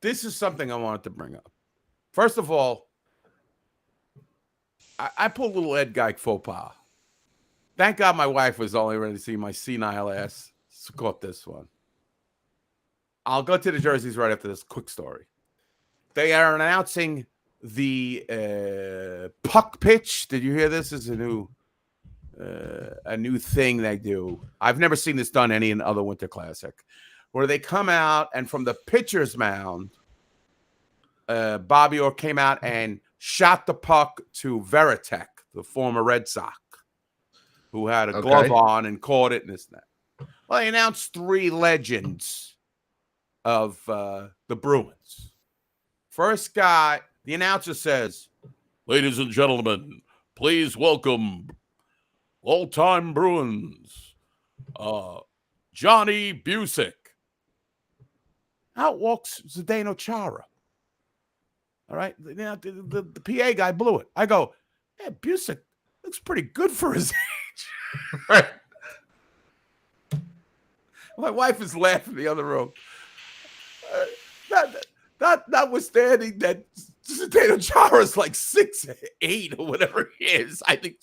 This is something I wanted to bring up. First of all, I pulled a little Ed Geik faux pas. Thank God my wife was only ready to see my senile ass caught this one. I'll go to the jerseys right after this quick story. They are announcing the puck pitch. Did you hear this? This is a new thing they do. I've never seen this done any other Winter Classic, where they come out and from the pitcher's mound, Bobby Orr came out and shot the puck to Veritek, the former Red Sox, who had a glove on and caught it and this and that. Well, they announced 3 legends of the Bruins. First guy, the announcer says, "Ladies and gentlemen, please welcome all-time Bruins, Johnny Busick." Out walks Zdeno Chara. All right, the PA guy blew it. I go, "Yeah, Busick looks pretty good for his age." Right. My wife is laughing in the other room. Notwithstanding that Zdeno Chara is like 6'8" or whatever he is, I think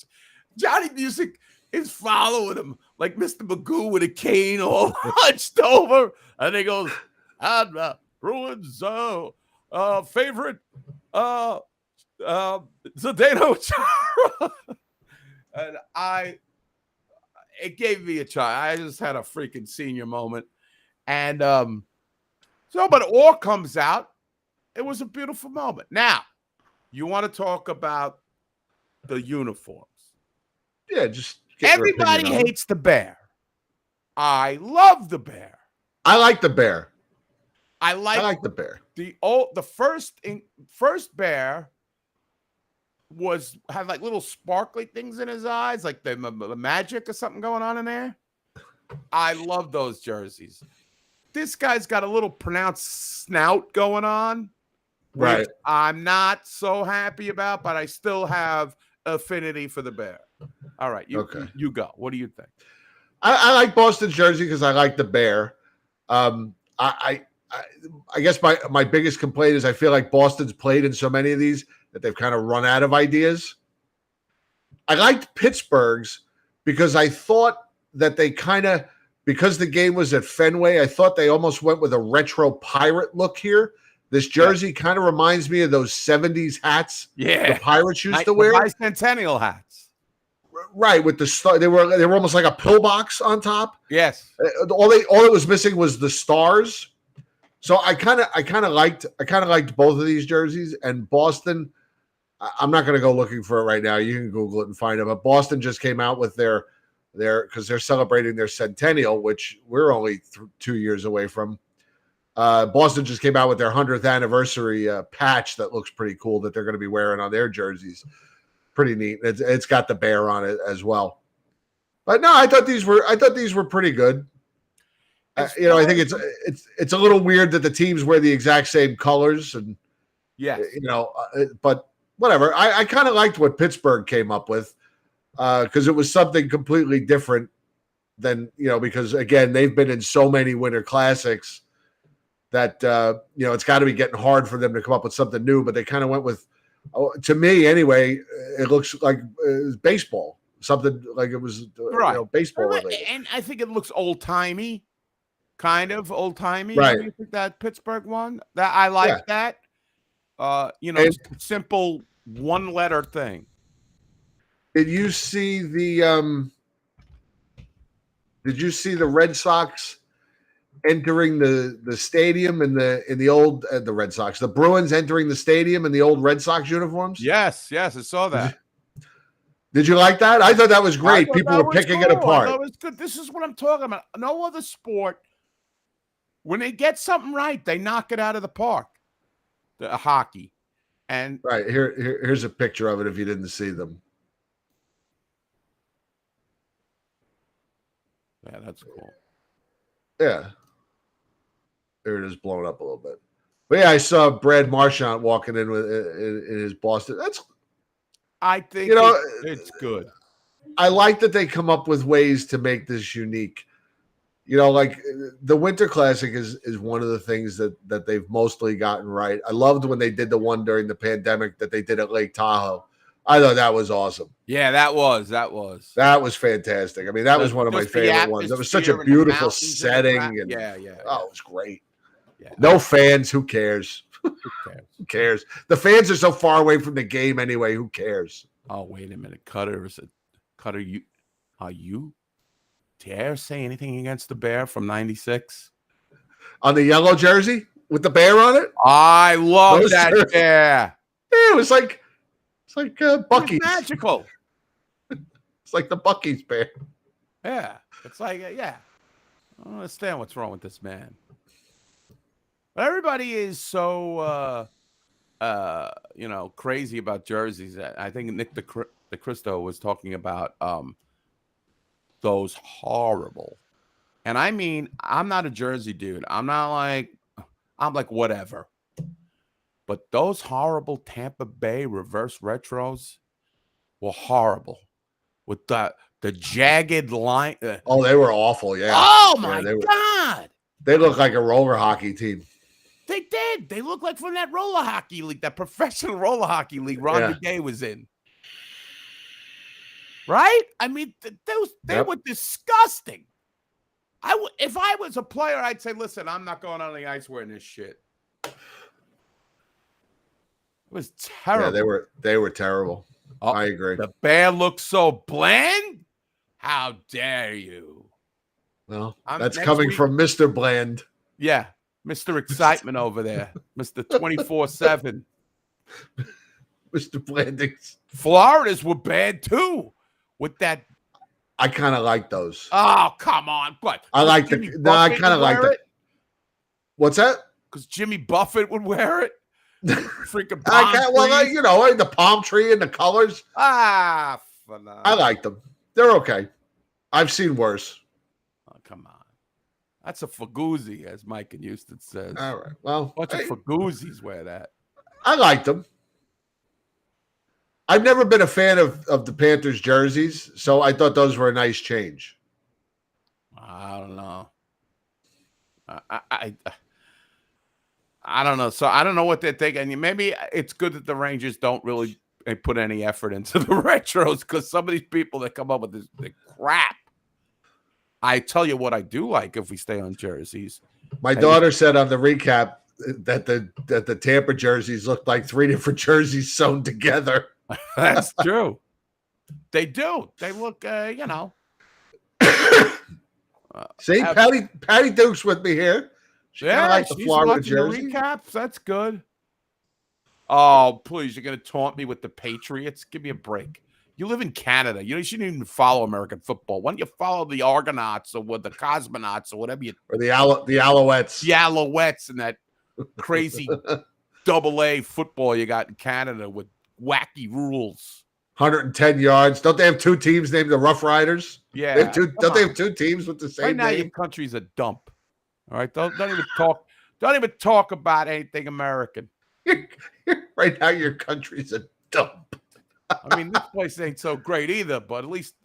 Johnny Busick is following him like Mr. Magoo with a cane all hunched over, and he goes, "And Bruins favorite Zdeno Chara," and it gave me a try. I just had a freaking senior moment, and but Orr comes out. It was a beautiful moment. Now, you want to talk about the uniforms? Yeah, just everybody hates the Bear. I love the Bear. I like the Bear. I like the Bear. The first Bear had like little sparkly things in his eyes, like the magic or something going on in there. I love those jerseys. This guy's got a little pronounced snout going on, Right. which I'm not so happy about, but I still have affinity for the Bear. All right, you go. What do you think? I like Boston's jersey because I like the Bear. I guess my biggest complaint is I feel like Boston's played in so many of these that they've kind of run out of ideas. I liked Pittsburgh's because I thought that they kind of, because the game was at Fenway, I thought they almost went with a retro pirate look here. This jersey kind of reminds me of those 70s hats the Pirates used to wear. Bicentennial hats. Right, with the star. They were almost like a pillbox on top. Yes. All it was missing was the stars. So I kind of liked both of these jerseys. And Boston, I'm not going to go looking for it right now. You can Google it and find it. But Boston just came out with their because they're celebrating their centennial, which we're only 2 years away from. Boston just came out with their 100th anniversary patch that looks pretty cool that they're going to be wearing on their jerseys. Pretty neat. It's got the bear on it as well. But no, I thought these were pretty good. I think it's a little weird that the teams wear the exact same colors, and but whatever. I kind of liked what Pittsburgh came up with because it was something completely different than because again they've been in so many Winter Classics that it's got to be getting hard for them to come up with something new. But they kind of went with, to me anyway, it looks like baseball, something like it was baseball related. And I think it looks old timey. Kind of old timey. Right. You think that Pittsburgh one? That I like that. It's a simple one letter thing. Did you see the Red Sox entering the stadium in the old the Red Sox, the Bruins entering the stadium in the old Red Sox uniforms? Yes, I saw that. Did you like that? I thought that was great. People were picking it apart. I thought it was good. This is what I'm talking about. No other sport, when they get something right, they knock it out of the park. The hockey. And right, here's a picture of it if you didn't see them. Yeah, that's cool. Yeah. There it is, blown up a little bit. But yeah, I saw Brad Marchand walking in with in his Boston. I think it's good. I like that they come up with ways to make this unique. Like the Winter Classic is one of the things that they've mostly gotten right. I loved when they did the one during the pandemic that they did at Lake Tahoe. I thought that was awesome. Yeah, that was fantastic. I mean, that was one of my favorite ones. It was such a beautiful setting. And, yeah. Oh, it was great. Yeah. No fans. Who cares? Who cares? The fans are so far away from the game anyway. Who cares? Oh, wait a minute. Cutter, you dare say anything against the Bear from 96? On the yellow jersey with the bear on it? I love that bear. Yeah, it's like Bucky's. It's magical. It's like the Bucky's bear. Yeah. It's like, I don't understand what's wrong with this man. But everybody is so, crazy about jerseys. I think Nick DeCristo was talking about those horrible. And I mean, I'm not a jersey dude. I'm like whatever. But those horrible Tampa Bay reverse retros were horrible. With the jagged line. They were awful, yeah. Oh, my God. They look like a roller hockey team. They did. They look like from that roller hockey league, that professional roller hockey league Ron Gay was in. Right? I mean, they were disgusting. If I was a player, I'd say, listen, I'm not going on the ice wearing this shit. It was terrible. Yeah, they were terrible. Oh, I agree. The bear looks so bland. How dare you? Well, that's coming from Mr. Bland. Yeah, Mr. Excitement over there. Mr. 24/7. Mr. Blandings. Floridas were bad too. With that, I kind of like those. Oh, come on. But I like I kind of like that. What's that? Because Jimmy Buffett would wear it. Freaking palm trees. The palm tree and the colors. I like them. They're okay. I've seen worse. Oh, come on. That's a fagoozy, as Mike in Houston says. All right. Well, bunch of fagoozis wear that. I liked them. I've never been a fan of the Panthers jerseys, so I thought those were a nice change. I don't know. I don't know. So I don't know what they're thinking. Maybe it's good that the Rangers don't really put any effort into the retros, because some of these people that come up with the crap. I tell you what I do like if we stay on jerseys. My daughter said on the recap that the Tampa jerseys looked like 3 different jerseys sewn together. That's true. They do. They look, See, Patty Duke's with me here. She likes the she's Florida watching jersey. the recaps. That's good. Oh, please! You're going to taunt me with the Patriots? Give me a break. You live in Canada. You shouldn't even follow American football. Why don't you follow the Argonauts or the Cosmonauts or whatever or the Alouettes? The Alouettes and that crazy AA football you got in Canada with wacky rules. 110 yards. Don't they have 2 teams named the Rough Riders? Yeah. They have 2 teams with the same right now, name? your country's a dump. All right. Don't even talk. Don't even talk about anything American. Right now, your country's a dump. I mean, this place ain't so great either, but at least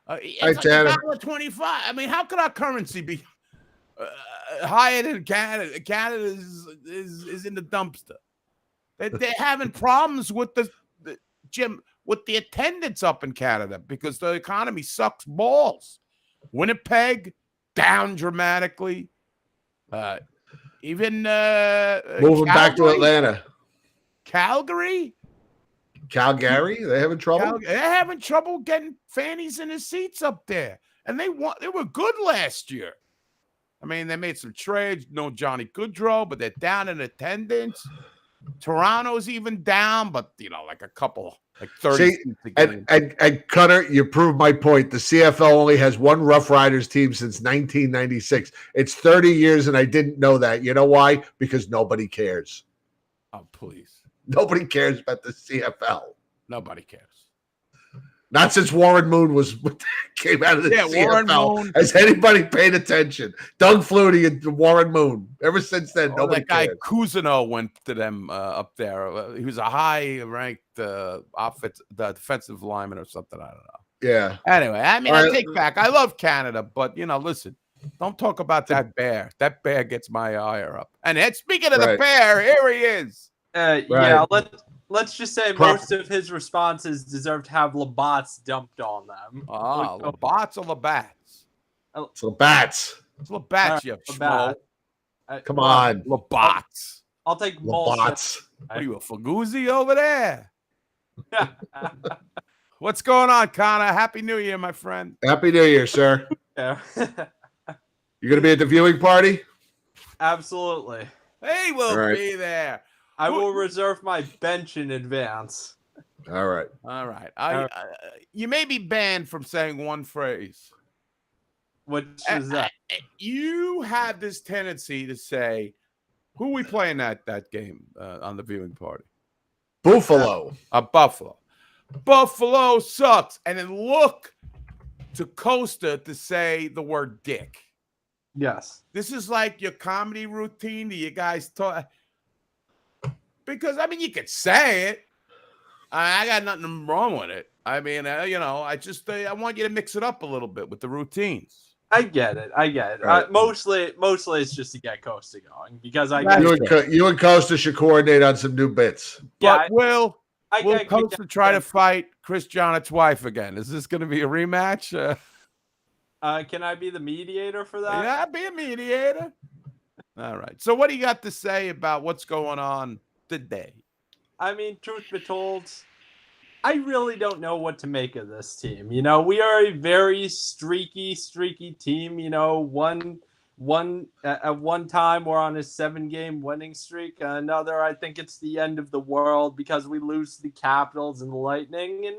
it's like $1.25. I mean, how could our currency be higher than Canada? Canada is in the dumpster. They're having problems with the attendance up in Canada because the economy sucks balls. Winnipeg down dramatically. Even moving back to Atlanta. Calgary, they're having trouble. They're having trouble getting fannies in the seats up there, and they were good last year. I mean, they made some trades. No Johnny Gaudreau, but they're down in attendance. Toronto's even down, but like a couple, like 30. See, and Cutter, you proved my point. The CFL only has one Rough Riders team since 1996. It's 30 years, and I didn't know that. You know why? Because nobody cares. Oh, please. Nobody cares about the CFL. Nobody cares. Not since Warren Moon came out of the CFL. Warren Moon. Has anybody paid attention? Doug Flutie and Warren Moon. Ever since then, nobody that guy cared. Cousineau went to them up there. He was a high-ranked defensive lineman or something. I don't know. Yeah. Anyway, I mean, I take back. I love Canada, but listen, don't talk about that bear. That bear gets my ire up. And speaking of the bear, here he is. Yeah, let's just say most of his responses deserve to have Labatt's dumped on them. Ah, Labatt's or Labatts? It's Labatt's. It's Labatt's, you schmo. Come on. Labatt's. I'll take Labatt's. What are you, a Faguzzi over there? What's going on, Connor? Happy New Year, my friend. Happy New Year, sir. Yeah. You going to be at the viewing party? Absolutely. He will be there. I will reserve my bench in advance. All right. You may be banned from saying one phrase. Which is that? You have this tendency to say, who are we playing that game on the viewing party? Buffalo. Buffalo. Buffalo sucks. And then look to Costa to say the word dick. Yes. This is like your comedy routine. Do you guys talk? Because, I mean, you could say it. I got nothing wrong with it. I mean, I want you to mix it up a little bit with the routines. I get it. Right. Mostly it's just to get Costa going because you and Costa should coordinate on some new bits. But will Costa try to fight Chris Jonnett's wife again? Is this going to be a rematch? Can I be the mediator for that? Yeah, be a mediator. All right. So what do you got to say about what's going on today? I mean, truth be told, I really don't know what to make of this team. We are a very streaky team. At one time we're on a 7-game winning streak. Another, I think it's the end of the world because we lose to the Capitals and the Lightning. And,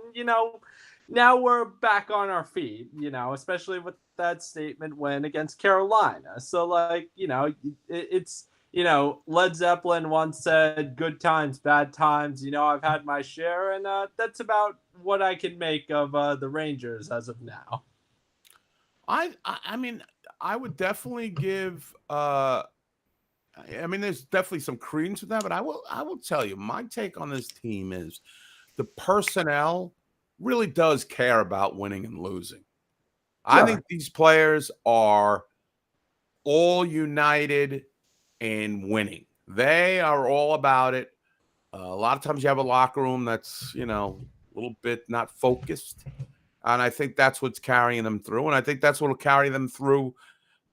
now we're back on our feet, especially with that statement win against Carolina. So, it's Led Zeppelin once said, "Good times, bad times. I've had my share," and that's about what I can make of the Rangers as of now. I mean, I would definitely give. There's definitely some credence to that, but I will tell you, my take on this team is the personnel really does care about winning and losing. I think these players are all united in winning. They are all about it. A lot of times you have a locker room that's, a little bit not focused. And I think that's what's carrying them through. And I think that's what will carry them through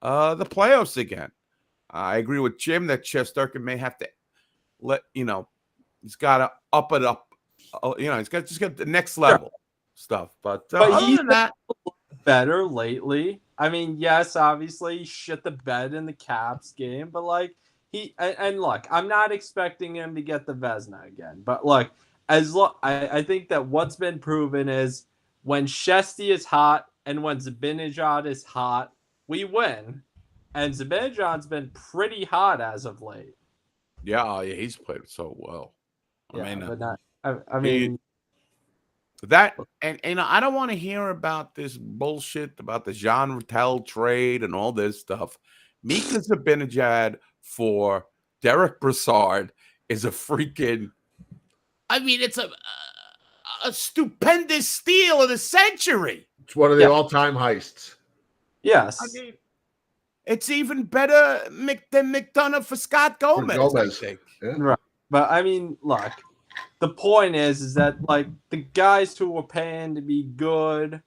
the playoffs again. I agree with Jim that Shesterkin may have to he's got to up it up. He's got the next level stuff. But other than that, better lately. I mean, yes, obviously he shit the bed in the Caps game, but look, I'm not expecting him to get the Vezina again. But look, I think that what's been proven is when Shesty is hot and when Zibanejad is hot, we win. And Zibanejad's been pretty hot as of late. Yeah, he's played so well. I mean, that and I don't want to hear about this bullshit about the Jean Rattel trade and all this stuff. Mika Zibanejad for Derek Brassard is a freaking. It's a stupendous steal of the century. It's one of the all-time heists. Yes. It's even better than McDonough for Scott Gomez. I think. Yeah. Right. But look, the point is that the guys who were paying to be good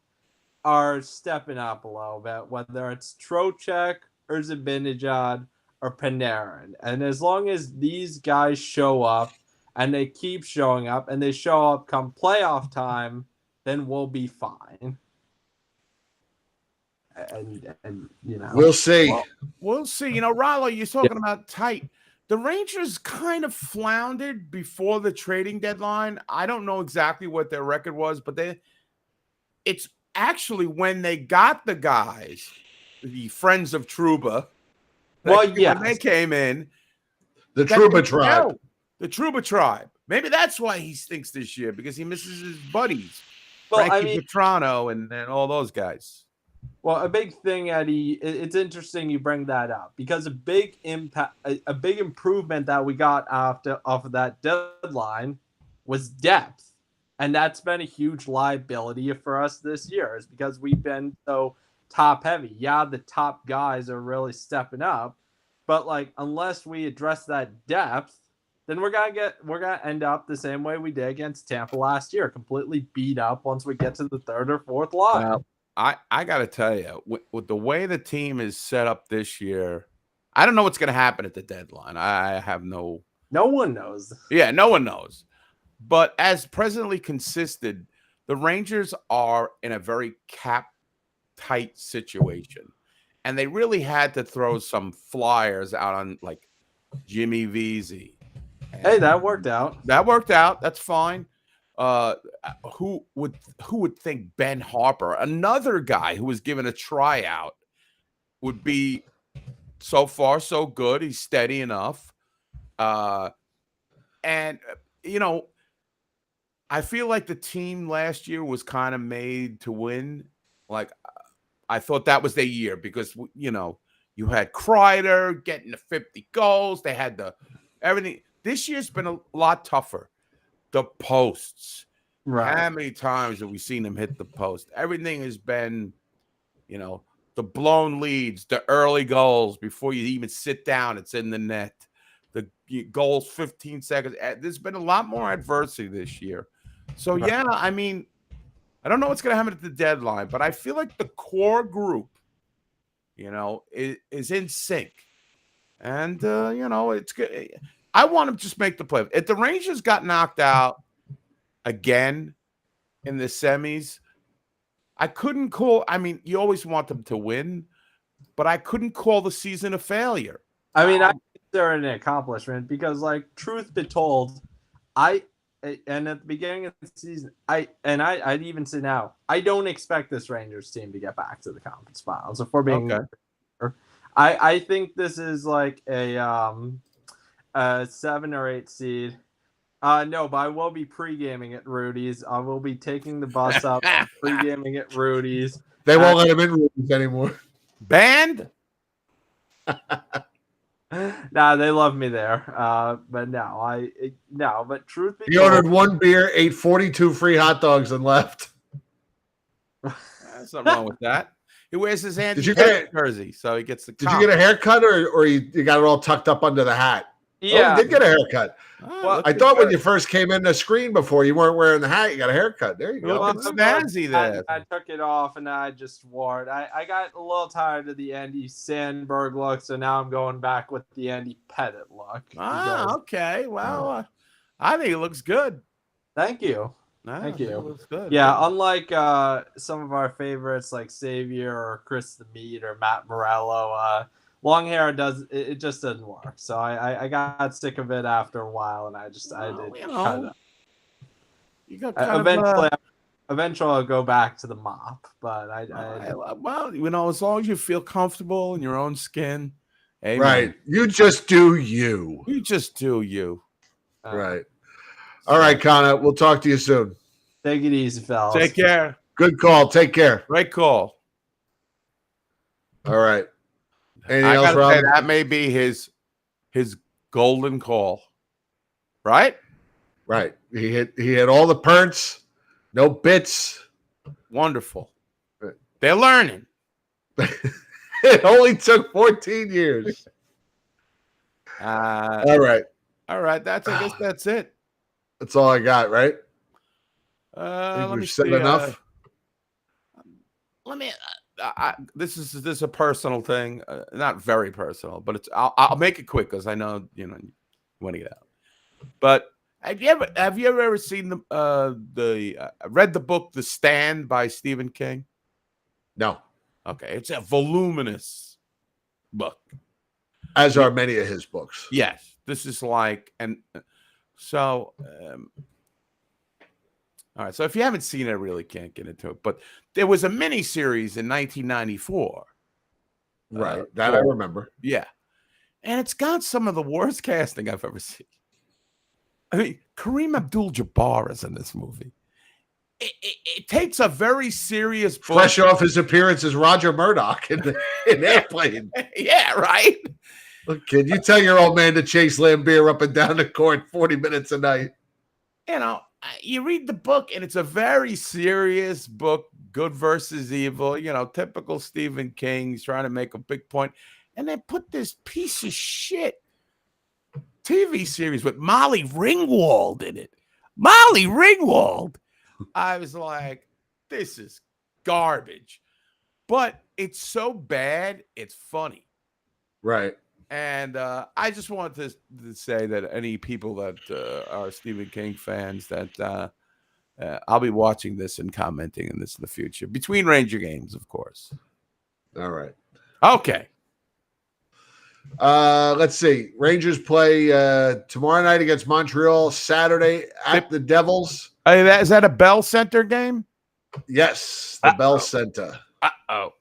are stepping up a little bit, whether it's Trocheck or Zibanejad or Panarin. And as long as these guys show up and they keep showing up and they show up come playoff time, then we'll be fine. And we'll see. We'll see. Rollo, you're talking about tight. The Rangers kind of floundered before the trading deadline. I don't know exactly what their record was, but it's actually when they got the guys, the friends of Trouba. When they came in, the Trouba tribe. The Trouba tribe. Maybe that's why he stinks this year, because he misses his buddies, well, Frankie Petrano and then all those guys. Well, a big thing, Eddie, it's interesting you bring that up because a big improvement that we got off of that deadline was depth. And that's been a huge liability for us this year is because we've been so top heavy. Yeah, the top guys are really stepping up, but unless we address that depth, then we're gonna end up the same way we did against Tampa last year, completely beat up once we get to the third or fourth line. Well, I got to tell you, with the way the team is set up this year, I don't know what's going to happen at the deadline. I have no one knows. Yeah, no one knows. But as presently consisted, the Rangers are in a very cap-tight situation. And they really had to throw some flyers out on, Jimmy Vesey. Hey, that worked out. That's fine. Who would think Ben Harper, another guy who was given a tryout, would be so far so good. He's steady enough. And I feel like the team last year was kind of made to win. I thought that was their year because, you had Kreider getting the 50 goals. They had everything. This year's been a lot tougher. The posts. Right. How many times have we seen him hit the post? Everything has been, the blown leads, the early goals before you even sit down, it's in the net. The goals 15 seconds. There's been a lot more adversity this year. So, yeah, I don't know what's going to happen at the deadline, but I feel like the core group, is in sync. And, it's good. I want them to just make the play. If the Rangers got knocked out again in the semis, I couldn't call. You always want them to win, but I couldn't call the season a failure. I consider it an accomplishment because, truth be told, and at the beginning of the season, I'd even say now, I don't expect this Rangers team to get back to the conference finals. If we're being, I think this is like a 7 or 8 seed. No, but I will be pre-gaming at Rudy's. I will be taking the bus up and pre-gaming at Rudy's. They won't let him in rooms anymore. Banned? Nah, they love me there. But but truth be He ordered one beer, ate 42 free hot dogs, and left. There's something wrong with that. He wears his Andy you Pettit jersey, so he gets the. Did you get a haircut, or you got it all tucked up under the hat? Yeah, you did get a haircut. Well, I thought when you first came in the screen before, you weren't wearing the hat. You got a haircut. There you go. Look snazzy there. I took it off and I just wore it. I got a little tired of the Andy Sandberg look, so now I'm going back with the Andy Pettit look. Okay. Well, I think it looks good. Thank you. Thank you. It looks good. Yeah, unlike some of our favorites like Xavier or Chris the Meat or Matt Morello, long hair it just doesn't work. So I got sick of it after a while, and I did cut it. You got eventually I'll go back to the mop, but well, as long as you feel comfortable in your own skin, amen. Right? You just do you. You just do you. Right. All right, Connor. We'll talk to you soon. Take it easy, fellas. Take care. Good call. Take care. Great call. All right. Anything else, Rob? Say that may be his golden call. Right? Right. He hit all the perks, no bits. Wonderful. They're learning. It only took 14 years. All right. All right. I guess that's it. That's all I got, right? Let me said see, enough. Let me. This is a personal thing, not very personal, but I'll make it quick because I know you want to get out. But have you ever seen read the book The Stand by Stephen King? No. Okay, it's a voluminous book, as are many of his books. Yes, this is like so. All right, so if you haven't seen it, I really can't get into it. But there was a mini series in 1994. Right, that I remember. Yeah, and it's got some of the worst casting I've ever seen. I mean, Kareem Abdul-Jabbar is in this movie. It takes a very serious book. Fresh off his appearance as Roger Murdoch in Airplane. Yeah, right? Look, kid, you tell your old man to chase Lambeer up and down the court 40 minutes a night. You read the book, and it's a very serious book, good versus evil, typical Stephen King. He's trying to make a big point. And they put this piece of shit TV series with Molly Ringwald in it. Molly Ringwald! I was like, this is garbage. But it's so bad, it's funny. Right. And I just wanted to say that any people that are Stephen King fans, that I'll be watching this and commenting on this in the future. Between Ranger games, of course. All right. Okay. Let's see. Rangers play tomorrow night against Montreal, Saturday at the Devils. Hey, is that a Bell Center game? Yes, the Bell Center. Uh-oh.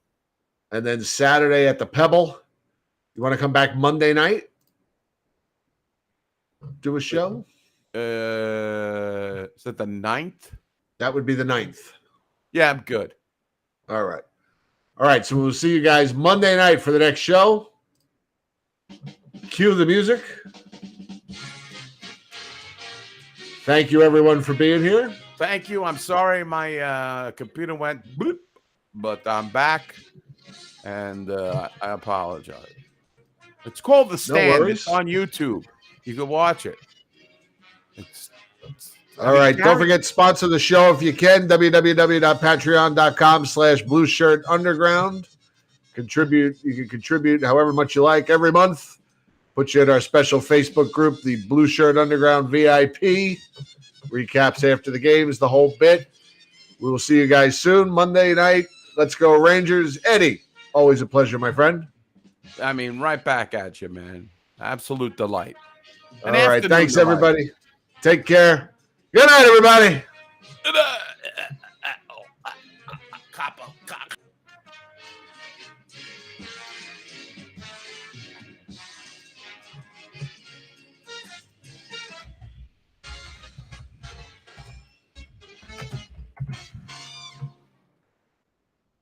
And then Saturday at the Pebble. You want to come back Monday night? Do a show? Is that the 9th? That would be the 9th. Yeah, I'm good. All right. All right, so we'll see you guys Monday night for the next show. Cue the music. Thank you, everyone, for being here. Thank you. I'm sorry my computer went bloop, but I'm back, and I apologize. It's called The Stand. It's on YouTube. You can watch it. All right. Don't forget to sponsor the show if you can. www.patreon.com/BlueShirtUnderground. You can contribute however much you like every month. Put you in our special Facebook group, the Blue Shirt Underground VIP. Recaps after the games, the whole bit. We will see you guys soon. Monday night. Let's go Rangers. Eddie, always a pleasure, my friend. I mean, right back at you, man. Absolute delight. All right. Thanks, everybody. Take care. Good night, everybody. Good night.